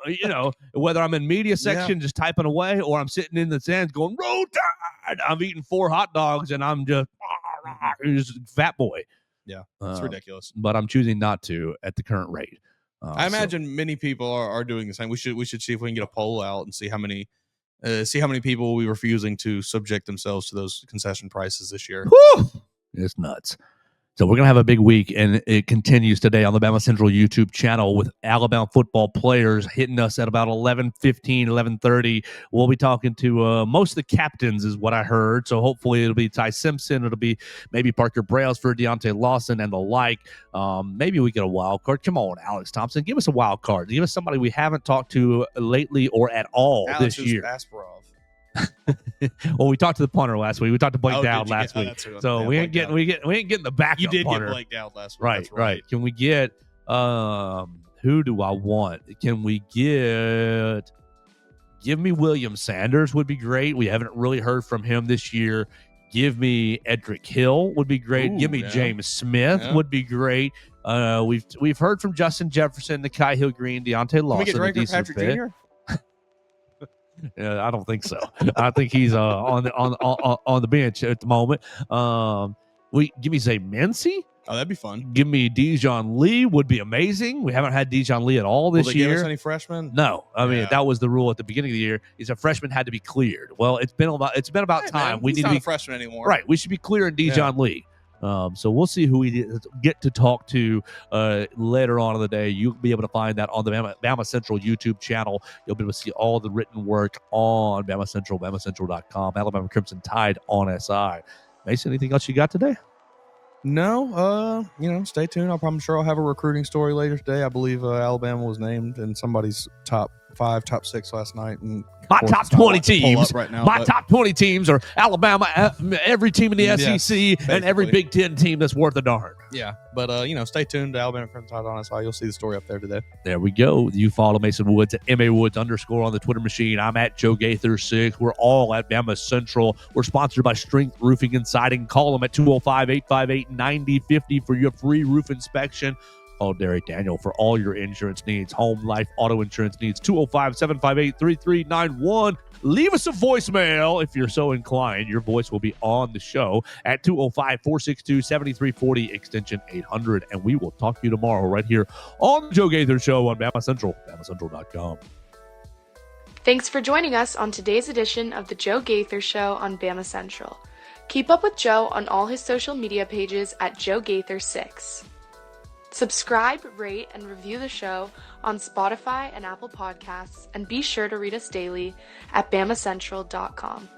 whether I'm in media section just typing away, or I'm sitting in the stands going Roll Tide. I'm eating 4 hot dogs, and I'm just fat boy. Yeah, it's ridiculous. But I'm choosing not to at the current rate. I imagine many people are doing the same. We should see if we can get a poll out and see how many people will be refusing to subject themselves to those concession prices this year. Whew. It's nuts. So we're going to have a big week, and it continues today on the Bama Central YouTube channel with Alabama football players hitting us at about 11:15, 11:30. We'll be talking to most of the captains is what I heard. So hopefully it'll be Ty Simpson. It'll be maybe Parker Brailsford, Deontay Lawson, and the like. Maybe we get a wild card. Come on, Alex Thompson. Give us a wild card. Give us somebody we haven't talked to lately or at all Alex this year. Asparov. Well, we talked to the punter last week. We talked to Blake Dowd did you last get- oh, week. that's right. So Yeah, we ain't Blake getting we ain't getting the backup You did punter. get Blake Dowd last week. Right, That's right. Can we get who do I want? Can we get give me William Sanders would be great. We haven't really heard from him this year. Give me Edric Hill would be great. Ooh, Give me yeah. James Smith Yeah. would be great. We've heard from Justin Jefferson, Nikai Hill Green, Deontay Lawson. Can we get a Draker decent Patrick fit. Jr.? I don't think so. I think he's on the bench at the moment. Give me Zay Mincy. Oh, that'd be fun. Give me Dijon Lee would be amazing. We haven't had Dijon Lee at all this Will they year. give us any freshmen? No, I mean Yeah. that was the rule at the beginning of the year. Is a freshman had to be cleared. Well, it's been about Hey, time. man, We he's need not to be a freshman anymore. right. We should be clearing Dijon Lee. So we'll see who we get to talk to later on in the day. You'll be able to find that on the Bama Central YouTube channel. You'll be able to see all the written work on Bama Central, BamaCentral.com, Alabama Crimson Tide on SI. Mason, anything else you got today? No, stay tuned. I'm sure I'll have a recruiting story later today. I believe Alabama was named in somebody's top 5, top 6 last night. And My top 20 teams right now. My top 20 teams are Alabama, every team in the Yes, SEC, and every basically. Big Ten team that's worth a darn. Yeah, but stay tuned to Alabama Crimson Tide on SI. You'll see the story up there today. There we go. You follow Mason Woods at MAWoods_ on the Twitter machine. I'm at Joe Gaither 6. We're all at Bama Central. We're sponsored by Strength Roofing and Siding. Call them at 205-858-9050 for your free roof inspection. Call Derek Daniel for all your insurance needs, home, life, auto insurance needs. 205-758-3391. Leave us a voicemail if you're so inclined. Your voice will be on the show at 205-462-7340, extension 800. And we will talk to you tomorrow right here on the Joe Gaither Show on Bama Central, BamaCentral.com. Thanks for joining us on today's edition of the Joe Gaither Show on Bama Central. Keep up with Joe on all his social media pages at Joe Gaither 6. Subscribe, rate, and review the show on Spotify and Apple Podcasts, and be sure to read us daily at BamaCentral.com.